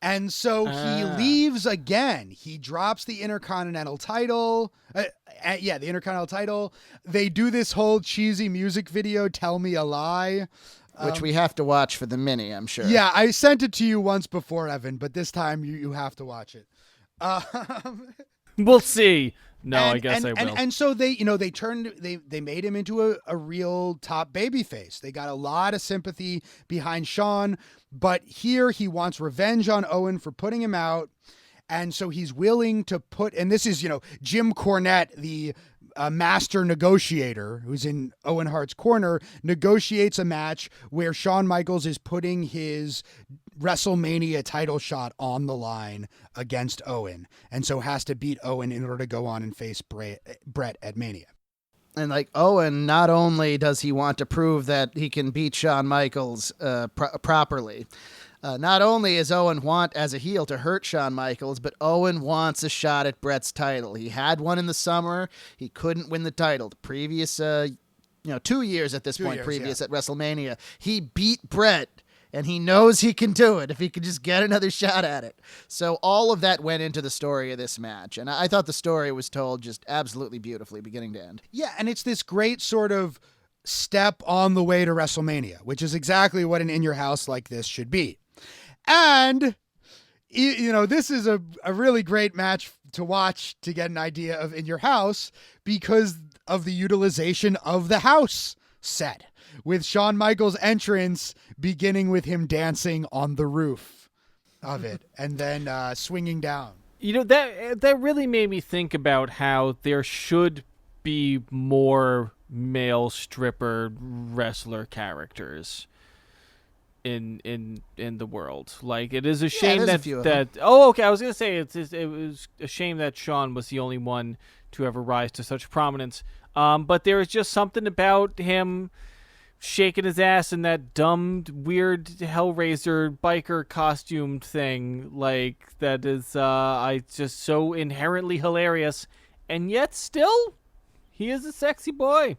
And so he leaves again. He drops the Intercontinental title. The Intercontinental title. They do this whole cheesy music video, Tell Me a Lie. Which we have to watch for the mini, I'm sure. Yeah, I sent it to you once before, Evan, but this time you have to watch it. We'll see. No, I guess I will. And so they made him into a real top babyface. They got a lot of sympathy behind Shawn, but here he wants revenge on Owen for putting him out. And so he's willing to and this is, Jim Cornette, the master negotiator who's in Owen Hart's corner, negotiates a match where Shawn Michaels is putting his WrestleMania title shot on the line against Owen, and so has to beat Owen in order to go on and face Bret at Mania. And Owen, not only does he want to prove that he can beat Shawn Michaels properly, Not only is Owen want as a heel to hurt Shawn Michaels, but Owen wants a shot at Bret's title. He had one in the summer. He couldn't win the title. The previous, 2 years at this point, previous at WrestleMania, he beat Bret. And he knows he can do it if he could just get another shot at it. So all of that went into the story of this match. And I thought the story was told just absolutely beautifully, beginning to end. Yeah, and it's this great sort of step on the way to WrestleMania, which is exactly what an In Your House like this should be. And, this is a really great match to watch to get an idea of In Your House because of the utilization of the house set, with Shawn Michaels' entrance beginning with him dancing on the roof of it and then swinging down. That really made me think about how there should be more male stripper wrestler characters in the world. Like, it is a shame that oh, okay, I was gonna say it was a shame that Shawn was the only one to ever rise to such prominence. But there is just something about him shaking his ass in that dumb, weird Hellraiser biker costume thing, like, that is just so inherently hilarious, and yet still, he is a sexy boy.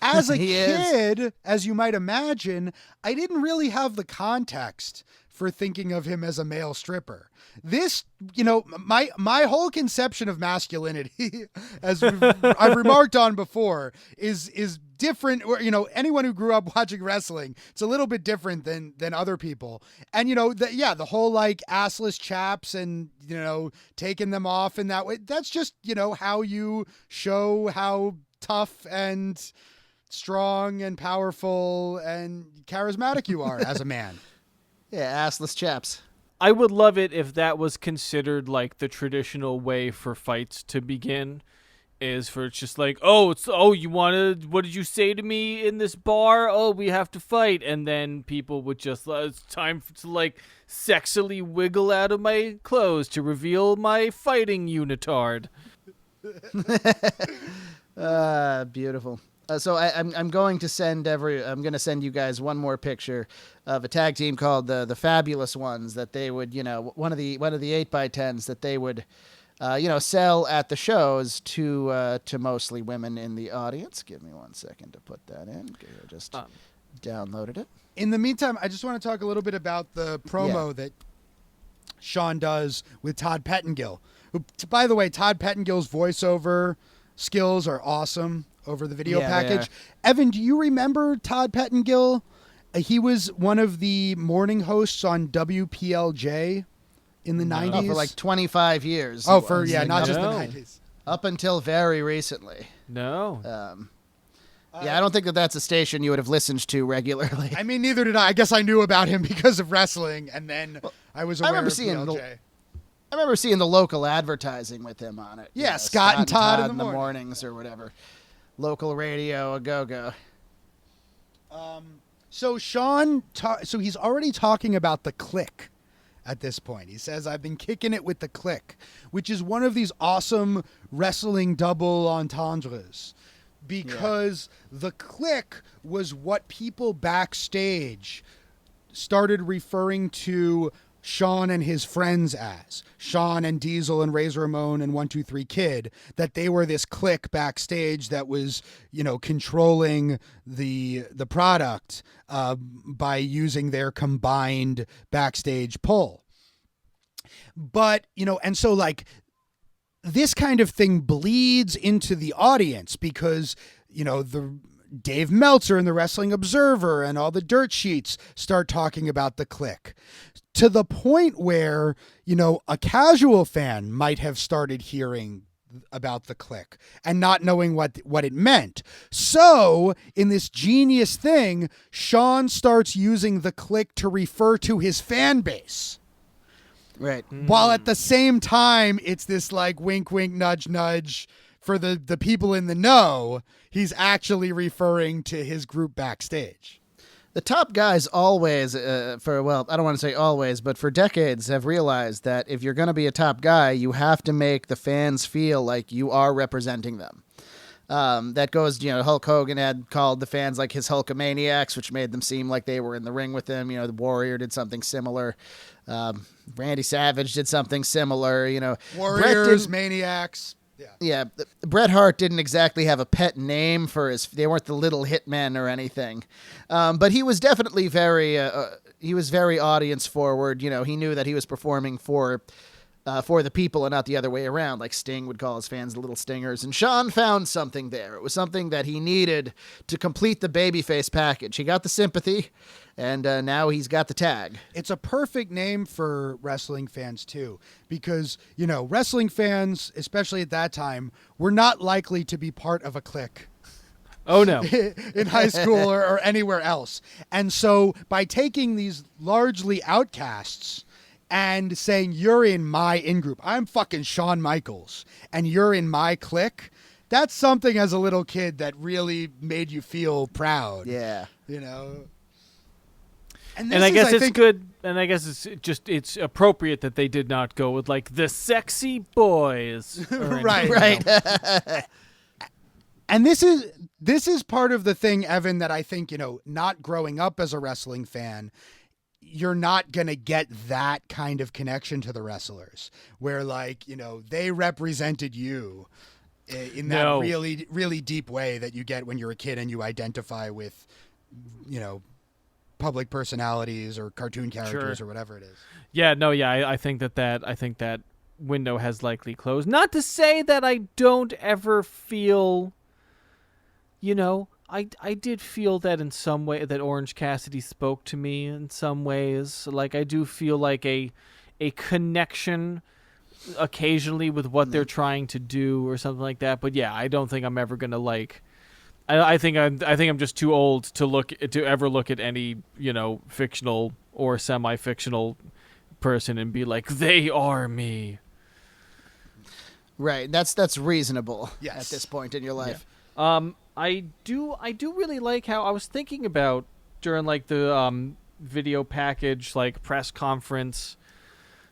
As a kid, as you might imagine, I didn't really have the context for thinking of him as a male stripper. This, my whole conception of masculinity, as I've remarked on before, is different. Or, anyone who grew up watching wrestling, it's a little bit different than other people. And, the whole like assless chaps and, taking them off in that way, that's just, how you show how tough and strong and powerful and charismatic you are as a man. Yeah, assless chaps. I would love it if that was considered like the traditional way for fights to begin, is for it's just like, what did you say to me in this bar? Oh, we have to fight. And then people would just, it's time to like sexily wiggle out of my clothes to reveal my fighting unitard. Beautiful. So I'm going to send you guys one more picture of a tag team called the Fabulous Ones that they would, one of the 8x10s that they would, sell at the shows to mostly women in the audience. Give me 1 second to put that in. I just downloaded it. In the meantime, I just want to talk a little bit about the promo that Shawn does with Todd Pettengill. Who, by the way, Todd Pettengill's voiceover skills are awesome over the video package. Evan, do you remember Todd Pettengill? He was one of the morning hosts on WPLJ in the 90s. For like 25 years. Oh, not just the 90s. Up until very recently. No. I don't think that's a station you would have listened to regularly. I mean, neither did I. I guess I knew about him because of wrestling, and then I was aware of PLJ. I remember seeing the local advertising with him on it. Yeah, Scott and Todd in the mornings or whatever. Local radio, a go-go. So Shawn, so he's already talking about the Click at this point. He says, I've been kicking it with the Click, which is one of these awesome wrestling double entendres, because the Click was what people backstage started referring to Shawn and his friends as. Shawn and Diesel and Razor Ramon and 123 Kid, that they were this clique backstage that was, controlling the product by using their combined backstage pull. But, and so like this kind of thing bleeds into the audience because, the Dave Meltzer and the Wrestling Observer and all the dirt sheets start talking about the Click, to the point where, a casual fan might have started hearing about the Click and not knowing what it meant. So in this genius thing, Shawn starts using the Click to refer to his fan base. Right. While at the same time, it's this like wink, wink, nudge, nudge for the people in the know. He's actually referring to his group backstage. The top guys always, I don't want to say always, but for decades have realized that if you're going to be a top guy, you have to make the fans feel like you are representing them. That goes, Hulk Hogan had called the fans like his Hulkamaniacs, which made them seem like they were in the ring with him. The Warrior did something similar. Randy Savage did something similar. Warriors, Maniacs. Yeah, Bret Hart didn't exactly have a pet name for they weren't the Little Hitmen or anything. But he was definitely very audience forward. He knew that he was performing for the people and not the other way around. Like Sting would call his fans the Little Stingers. And Shawn found something there. It was something that he needed to complete the babyface package. He got the sympathy, and now he's got the tag. It's a perfect name for wrestling fans, too, because, wrestling fans, especially at that time, were not likely to be part of a clique. Oh, no. In high school or anywhere else. And so by taking these largely outcasts and saying, you're in my in-group, I'm fucking Shawn Michaels, and you're in my clique, that's something as a little kid that really made you feel proud. Yeah. And I guess it's good, and I guess it's appropriate that they did not go with, like, the sexy boys. Right. And this is part of the thing, Evan, that I think, not growing up as a wrestling fan, you're not going to get that kind of connection to the wrestlers where, like, they represented you in that really, really deep way that you get when you're a kid and you identify with, public personalities or cartoon characters or whatever it is. Yeah, no, yeah, I think that window has likely closed. Not to say that I don't ever feel, I did feel that in some way that Orange Cassidy spoke to me in some ways. Like, I do feel like a connection occasionally with what they're trying to do or something like that. But yeah, I don't think I'm ever gonna like. I think I'm just too old to ever look at any fictional or semi-fictional person and be like, they are me. Right. That's reasonable. Yes. At this point in your life. Yeah. I do really like how I was thinking about during like the video package, like press conference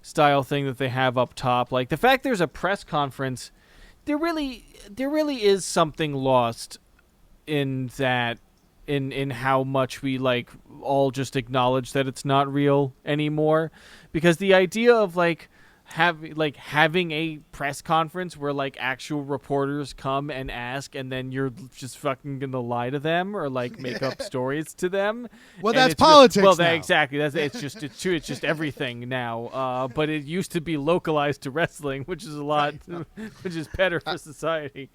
style thing that they have up top. Like the fact there's a press conference, there really is something lost in that, in how much we like all just acknowledge that it's not real anymore, because the idea of having a press conference where like actual reporters come and ask, and then you're just fucking gonna lie to them or like make up stories to them. Well, and that's politics. Exactly. It's just everything now. But it used to be localized to wrestling, which is a lot, which is better for society.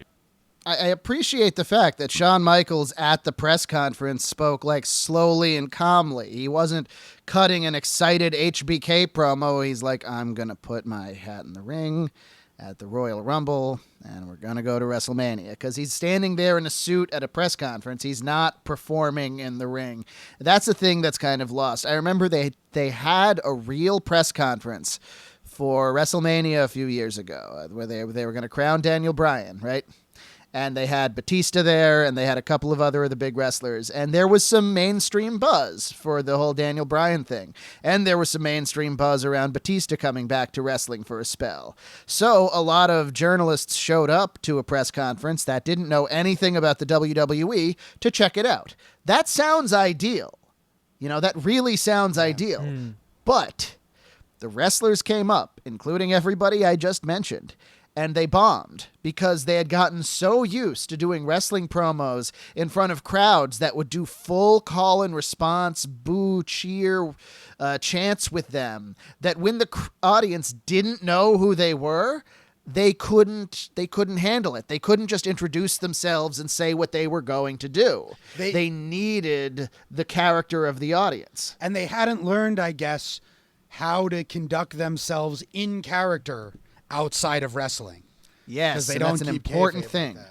I appreciate the fact that Shawn Michaels at the press conference spoke like slowly and calmly. He wasn't cutting an excited HBK promo. He's like, I'm going to put my hat in the ring at the Royal Rumble, and we're going to go to WrestleMania. Because he's standing there in a suit at a press conference. He's not performing in the ring. That's the thing that's kind of lost. I remember they had a real press conference for WrestleMania a few years ago where they were going to crown Daniel Bryan, right? And they had Batista there, and they had a couple of other of the big wrestlers. And there was some mainstream buzz for the whole Daniel Bryan thing. And there was some mainstream buzz around Batista coming back to wrestling for a spell. So a lot of journalists showed up to a press conference that didn't know anything about the WWE to check it out. That sounds ideal. That really sounds ideal. But the wrestlers came up, including everybody I just mentioned, and they bombed because they had gotten so used to doing wrestling promos in front of crowds that would do full call and response, boo, cheer, chants with them, that when the audience didn't know who they were, they couldn't handle it. They couldn't just introduce themselves and say what they were going to do. They needed the character of the audience. And they hadn't learned, I guess, how to conduct themselves in character outside of wrestling. Yes, they that's an important thing. Like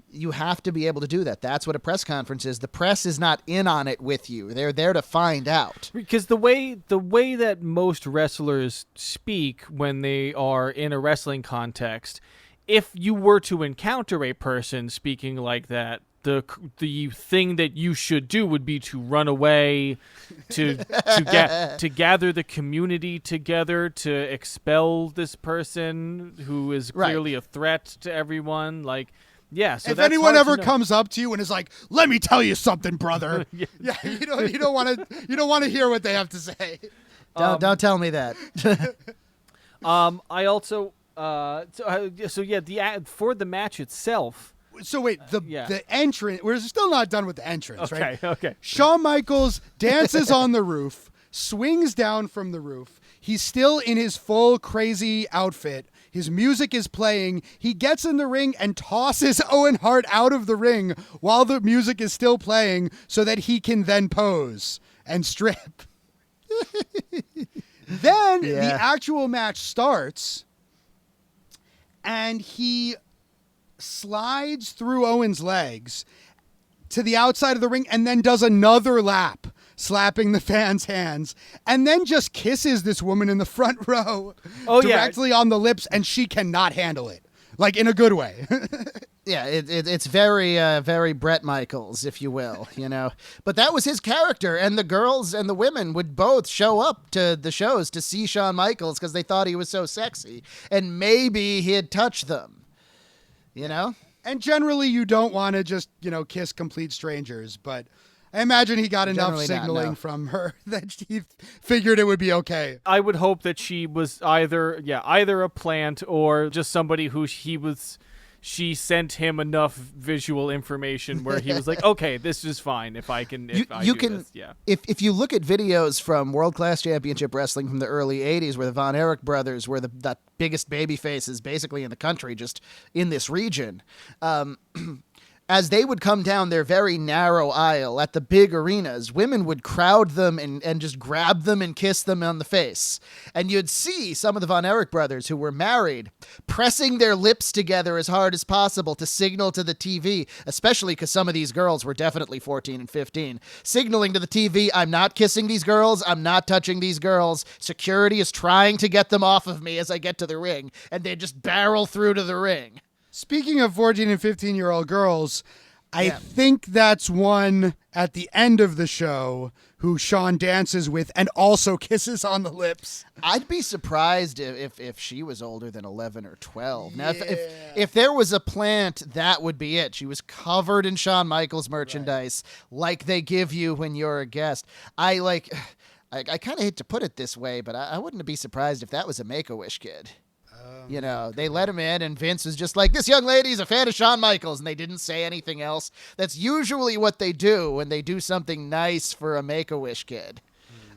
you have to be able to do that. That's what a press conference is. The press is not in on it with you. They're there to find out. Because the way that most wrestlers speak when they are in a wrestling context, if you were to encounter a person speaking like that, the thing that you should do would be to run away, to gather the community together, to expel this person who is clearly a threat to everyone. Like, Yeah, so if that's anyone hard to ever know. comes up to you and is like, "Let me tell you something, brother," you don't want to hear what they have to say. Don't tell me that. I also for the match itself. So wait, the entrance. We're still not done with the entrance, right? Okay. Shawn Michaels dances on the roof, swings down from the roof. He's still in his full crazy outfit. His music is playing. He gets in the ring and tosses Owen Hart out of the ring while the music is still playing so that he can then pose and strip. Then the actual match starts and he slides through Owen's legs to the outside of the ring and then does another lap, slapping the fans' hands, and then just kisses this woman in the front row directly on the lips, and she cannot handle it, like in a good way. Yeah, it's very, very Bret Michaels, if you will, you know. But that was his character, and the girls and the women would both show up to the shows to see Shawn Michaels because they thought he was so sexy, and maybe he'd touch them, you know? And generally, you don't want to just, kiss complete strangers, but I imagine he got enough Generally signaling from her that he figured it would be okay. I would hope that she was either a plant or just somebody who she sent him enough visual information where he was like, okay, this is fine if I can. If you look at videos from World Class Championship Wrestling from the early '80s, where the Von Erich brothers were the biggest baby faces basically in the country, just in this region. As they would come down their very narrow aisle at the big arenas, women would crowd them and just grab them and kiss them on the face. And you'd see some of the Von Erich brothers who were married pressing their lips together as hard as possible to signal to the TV, especially because some of these girls were definitely 14 and 15, signaling to the TV, I'm not kissing these girls, I'm not touching these girls. Security is trying to get them off of me as I get to the ring. And they'd just barrel through to the ring. Speaking of 14 and 15-year-old girls, I think that's one at the end of the show who Shawn dances with and also kisses on the lips. I'd be surprised if she was older than 11 or 12. Now, if there was a plant, that would be it. She was covered in Shawn Michaels merchandise like they give you when you're a guest. I kind of hate to put it this way, but I wouldn't be surprised if that was a Make-A-Wish kid. They let him in, and Vince was just like, this young lady's a fan of Shawn Michaels, and they didn't say anything else. That's usually what they do when they do something nice for a Make-A-Wish kid,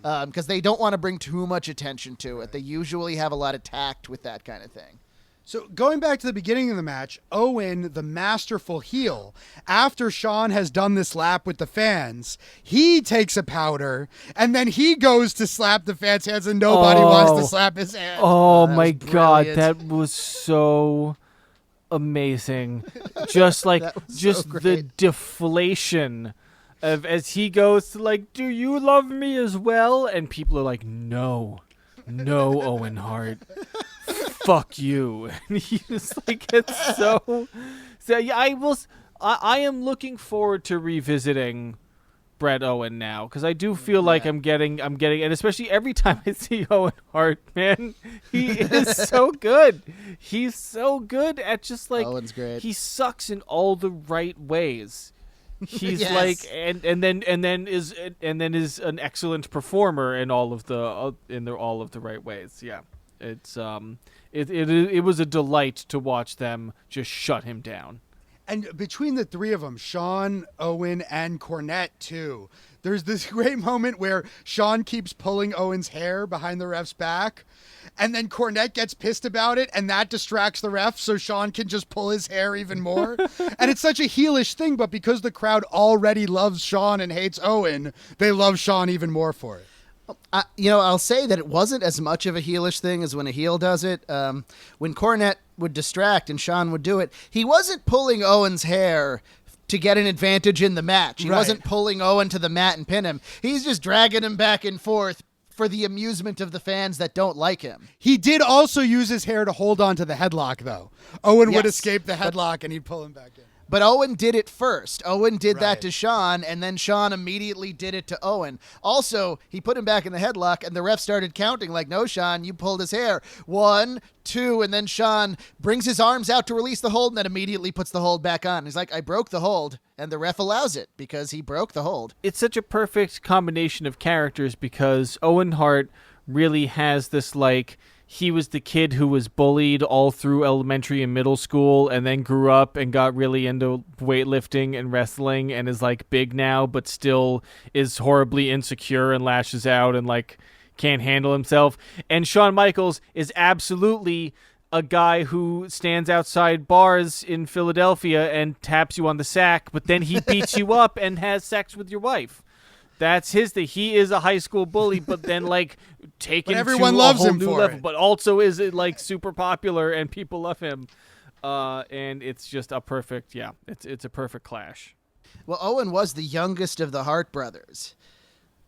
because they don't want to bring too much attention to it. They usually have a lot of tact with that kind of thing. So going back to the beginning of the match, Owen, the masterful heel, after Shawn has done this lap with the fans, he takes a powder and then he goes to slap the fans' hands and nobody wants to slap his hand. Oh my God, that was so amazing. Just the deflation of as he goes to like, do you love me as well? And people are like, no, Owen Hart. Fuck you. And he just like gets so yeah, I am looking forward to revisiting Bret Owen now because I do feel like I'm getting and especially every time I see Owen Hart, man, he is so good. He's so good at just like Owen's great. He sucks in all the right ways. He's Yes. like and then is an excellent performer in all of the right ways. Yeah. It's it was a delight to watch them just shut him down. And between the three of them, Shawn, Owen, and Cornette, too, there's this great moment where Shawn keeps pulling Owen's hair behind the ref's back, and then Cornette gets pissed about it, and that distracts the ref, so Shawn can just pull his hair even more. And it's such a heelish thing, but because the crowd already loves Shawn and hates Owen, they love Shawn even more for it. I'll say that it wasn't as much of a heelish thing as when a heel does it. When Cornette would distract and Shawn would do it, he wasn't pulling Owen's hair to get an advantage in the match. He wasn't pulling Owen to the mat and pin him. He's just dragging him back and forth for the amusement of the fans that don't like him. He did also use his hair to hold on to the headlock, though. Owen would escape the headlock and he'd pull him back in. But Owen did it first. Owen did that Right. to Shawn, and then Shawn immediately did it to Owen. Also, he put him back in the headlock, and the ref started counting like, no, Shawn, you pulled his hair. 1, 2, and then Shawn brings his arms out to release the hold and then immediately puts the hold back on. He's like, I broke the hold, and the ref allows it because he broke the hold. It's such a perfect combination of characters because Owen Hart really has this, like, he was the kid who was bullied all through elementary and middle school and then grew up and got really into weightlifting and wrestling and is, like, big now but still is horribly insecure and lashes out and, like, can't handle himself. And Shawn Michaels is absolutely a guy who stands outside bars in Philadelphia and taps you on the sack, but then he beats you up and has sex with your wife. That's his thing. He is a high school bully, but then, like, taken But everyone to loves a whole him new for level. it. But also is, like, super popular and people love him. And it's just a perfect, it's a perfect clash. Well, Owen was the youngest of the Hart brothers,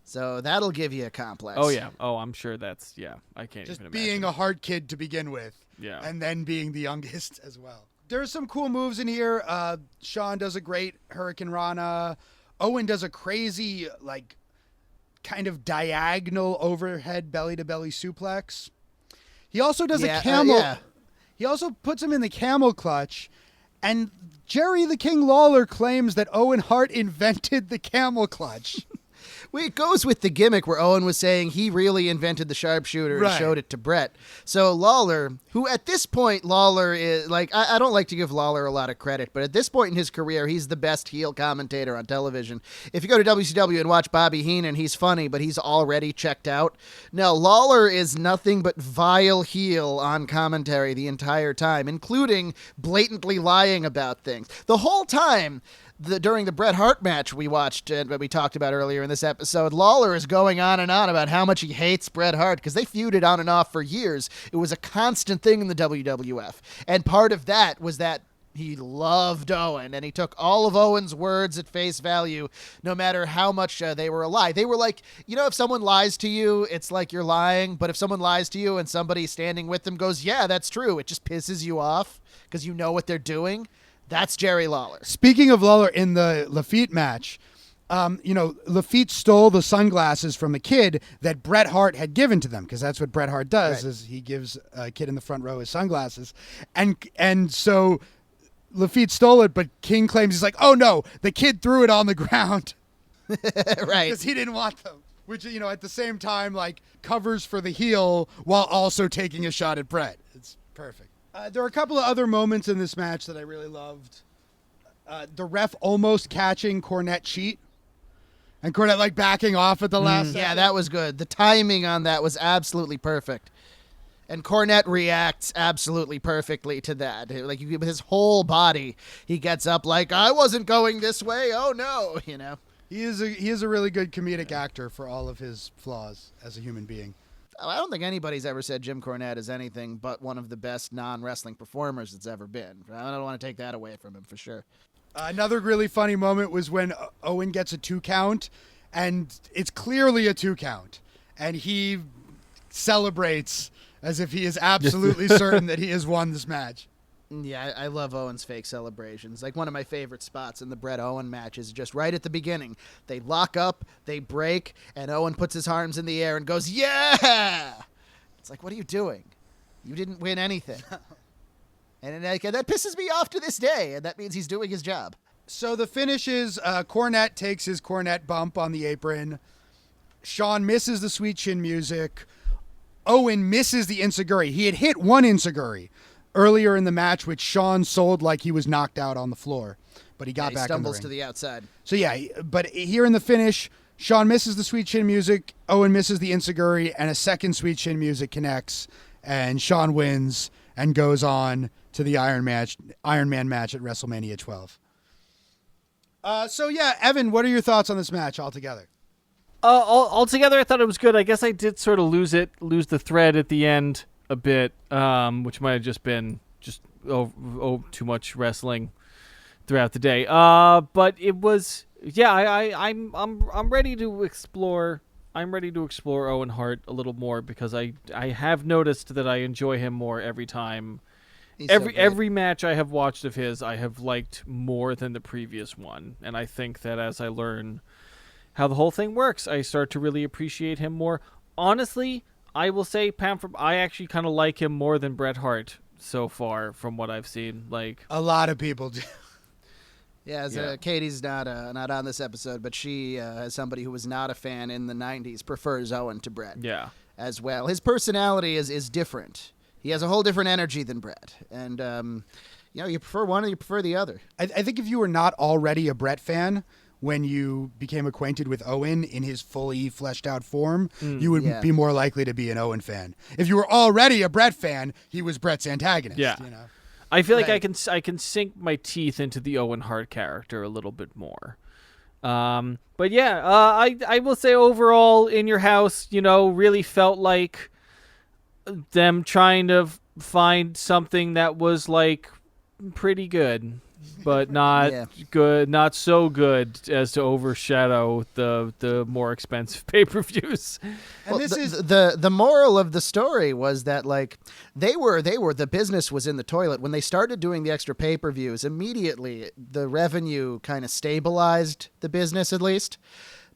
so that'll give you a complex. Oh yeah. Oh, I'm sure that's I can't Just even being imagine. a Hart kid to begin with. Yeah. And then being the youngest as well. There's some cool moves in here. Shawn does a great Hurricane Rana. Owen does a crazy, like, kind of diagonal overhead belly-to-belly suplex. He also does a camel. yeah. He also puts him in the camel clutch. And Jerry the King Lawler claims that Owen Hart invented the camel clutch. Well, it goes with the gimmick where Owen was saying he really invented the sharpshooter Right. and showed it to Brett. So Lawler, who at this point, Lawler is like, I don't like to give Lawler a lot of credit, but at this point in his career, he's the best heel commentator on television. If you go to WCW and watch Bobby Heenan, he's funny, but he's already checked out. No, Lawler is nothing but vile heel on commentary the entire time, including blatantly lying about things. The whole time, during the Bret Hart match we watched and we talked about earlier in this episode, Lawler is going on and on about how much he hates Bret Hart because they feuded on and off for years. It was a constant thing in the WWF. And part of that was that he loved Owen, and he took all of Owen's words at face value, no matter how much they were a lie. They were like, if someone lies to you, it's like you're lying. But if someone lies to you and somebody standing with them goes, yeah, that's true, it just pisses you off because you know what they're doing. That's Jerry Lawler. Speaking of Lawler in the Lafitte match, Lafitte stole the sunglasses from a kid that Bret Hart had given to them, because that's what Bret Hart does, Right. is he gives a kid in the front row his sunglasses. And so Lafitte stole it, but King claims he's like, oh no, the kid threw it on the ground Right. because he didn't want them. Which, at the same time, like, covers for the heel while also taking a shot at Bret. It's perfect. There are a couple of other moments in this match that I really loved. The ref almost catching Cornette cheat. And Cornette, like, backing off at the last second. Yeah, that was good. The timing on that was absolutely perfect. And Cornette reacts absolutely perfectly to that. Like, with his whole body, he gets up like, I wasn't going this way. Oh, no, He is a really good comedic actor for all of his flaws as a human being. I don't think anybody's ever said Jim Cornette is anything but one of the best non-wrestling performers that's ever been. I don't want to take that away from him for sure. Another really funny moment was when Owen gets a 2 count, and it's clearly a 2 count, and he celebrates as if he is absolutely certain that he has won this match. Yeah, I love Owen's fake celebrations. Like, one of my favorite spots in the Bret Owen match is just right at the beginning. They lock up, they break, and Owen puts his arms in the air and goes, yeah! It's like, what are you doing? You didn't win anything. And that pisses me off to this day, and that means he's doing his job. So the finish is Cornette takes his Cornette bump on the apron. Shawn misses the sweet chin music. Owen misses the enziguri. He had hit one enziguri earlier in the match, which Shawn sold like he was knocked out on the floor, but he got He back in the stumbles ring. to the outside. So yeah, but here in the finish, Shawn misses the sweet chin music, Owen misses the enziguri, and a second sweet chin music connects, and Shawn wins and goes on to the Iron Man match at WrestleMania 12. So yeah, Evan, what are your thoughts on this match altogether? Altogether, I thought it was good. I guess I did sort of lose the thread at the end a bit, which might have just been too much wrestling throughout the day. But it was, yeah. I'm ready to explore. I'm ready to explore Owen Hart a little more because I have noticed that I enjoy him more every time, He's so great. every match I have watched of his, I have liked more than the previous one, and I think that as I learn how the whole thing works, I start to really appreciate him more. Honestly, I will say, I actually kind of like him more than Bret Hart so far, from what I've seen. Like, A lot of people do. Yeah, Katie's not on this episode, but she, as somebody who was not a fan in the 90s, prefers Owen to Bret yeah, as well. His personality is different. He has a whole different energy than Bret. And, you prefer one or you prefer the other. I think if you were not already a Bret fan when you became acquainted with Owen in his fully fleshed out form, you would yeah. be more likely to be an Owen fan. If you were already a Bret fan, he was Bret's antagonist. Yeah. You know? I feel like Right. I can sink my teeth into the Owen Hart character a little bit more. But yeah, I will say overall, In Your House, really felt like them trying to find something that was like pretty good, but not Yeah. good, not so good as to overshadow the more expensive pay-per-views. And this is the moral of the story was that like they were the business was in the toilet when they started doing the extra pay-per-views. Immediately the revenue kind of stabilized the business, at least.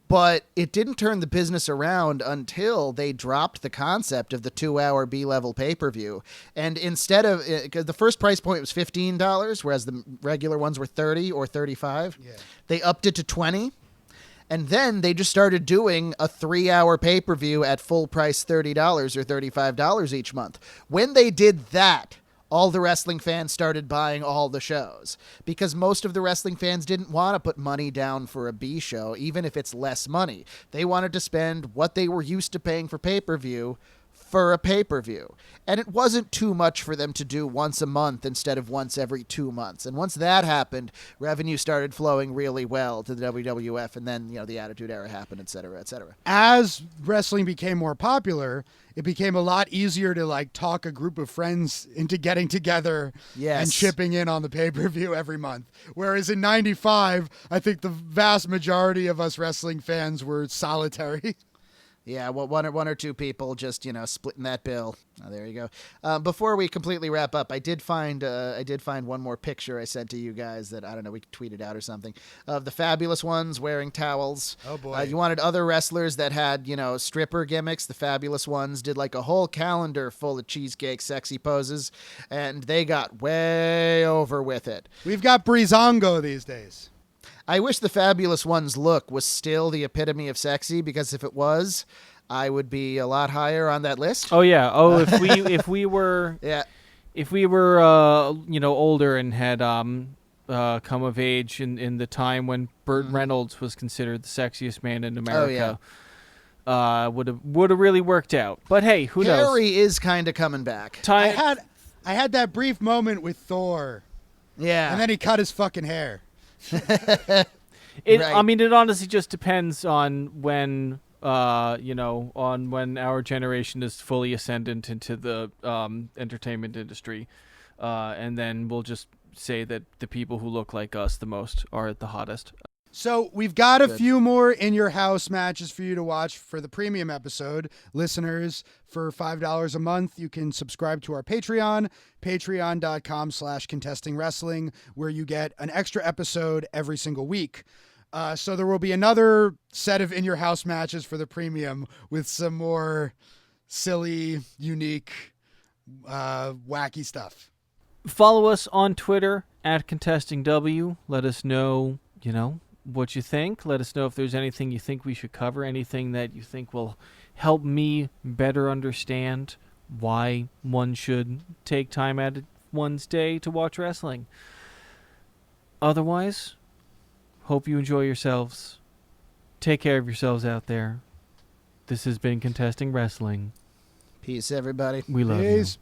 But it didn't turn the business around until they dropped the concept of the 2-hour B-level pay-per-view. And instead of, because the first price point was $15, whereas the regular ones were $30 or $35, they upped it to $20. And then they just started doing a 3-hour pay-per-view at full price $30 or $35 each month. When they did that, all the wrestling fans started buying all the shows because most of the wrestling fans didn't want to put money down for a B show, even if it's less money. They wanted to spend what they were used to paying for pay-per-view for a pay-per-view. And it wasn't too much for them to do once a month instead of once every 2 months. And once that happened, revenue started flowing really well to the WWF, and then, the Attitude Era happened, et cetera, et cetera. as wrestling became more popular, it became a lot easier to like talk a group of friends into getting together Yes. and chipping in on the pay-per-view every month. Whereas in 95, I think the vast majority of us wrestling fans were solitary. Yeah, well, one or two people just splitting that bill. Oh, there you go. Before we completely wrap up, I did find one more picture I sent to you guys that I don't know, we tweeted out or something, of the Fabulous Ones wearing towels. Oh, boy. You wanted other wrestlers that had stripper gimmicks. The Fabulous Ones did like a whole calendar full of cheesecake sexy poses, and they got way over with it. We've got Breezango these days. I wish the Fabulous Ones look was still the epitome of sexy, because if it was, I would be a lot higher on that list. Oh yeah. Oh, if we were Yeah. if we were older and had come of age in the time when Burt Reynolds was considered the sexiest man in America, would have really worked out. But hey, who knows? Harry is kind of coming back. I had that brief moment with Thor, Yeah. and then he cut his fucking hair. Right. I mean, it honestly just depends on when, on when our generation is fully ascendant into the entertainment industry, and then we'll just say that the people who look like us the most are the hottest. So we've got a few more In Your House matches for you to watch for the premium episode. Listeners, for $5 a month, you can subscribe to our Patreon, patreon.com/contestingwrestling, where you get an extra episode every single week. So there will be another set of In Your House matches for the premium with some more silly, unique, wacky stuff. Follow us on Twitter @ContestingW. Let us know, what you think. Let us know if there's anything you think we should cover, anything that you think will help me better understand why one should take time out of one's day to watch wrestling. Otherwise, hope you enjoy yourselves. Take care of yourselves out there. This has been Contesting Wrestling. Peace, everybody. We love you. Peace.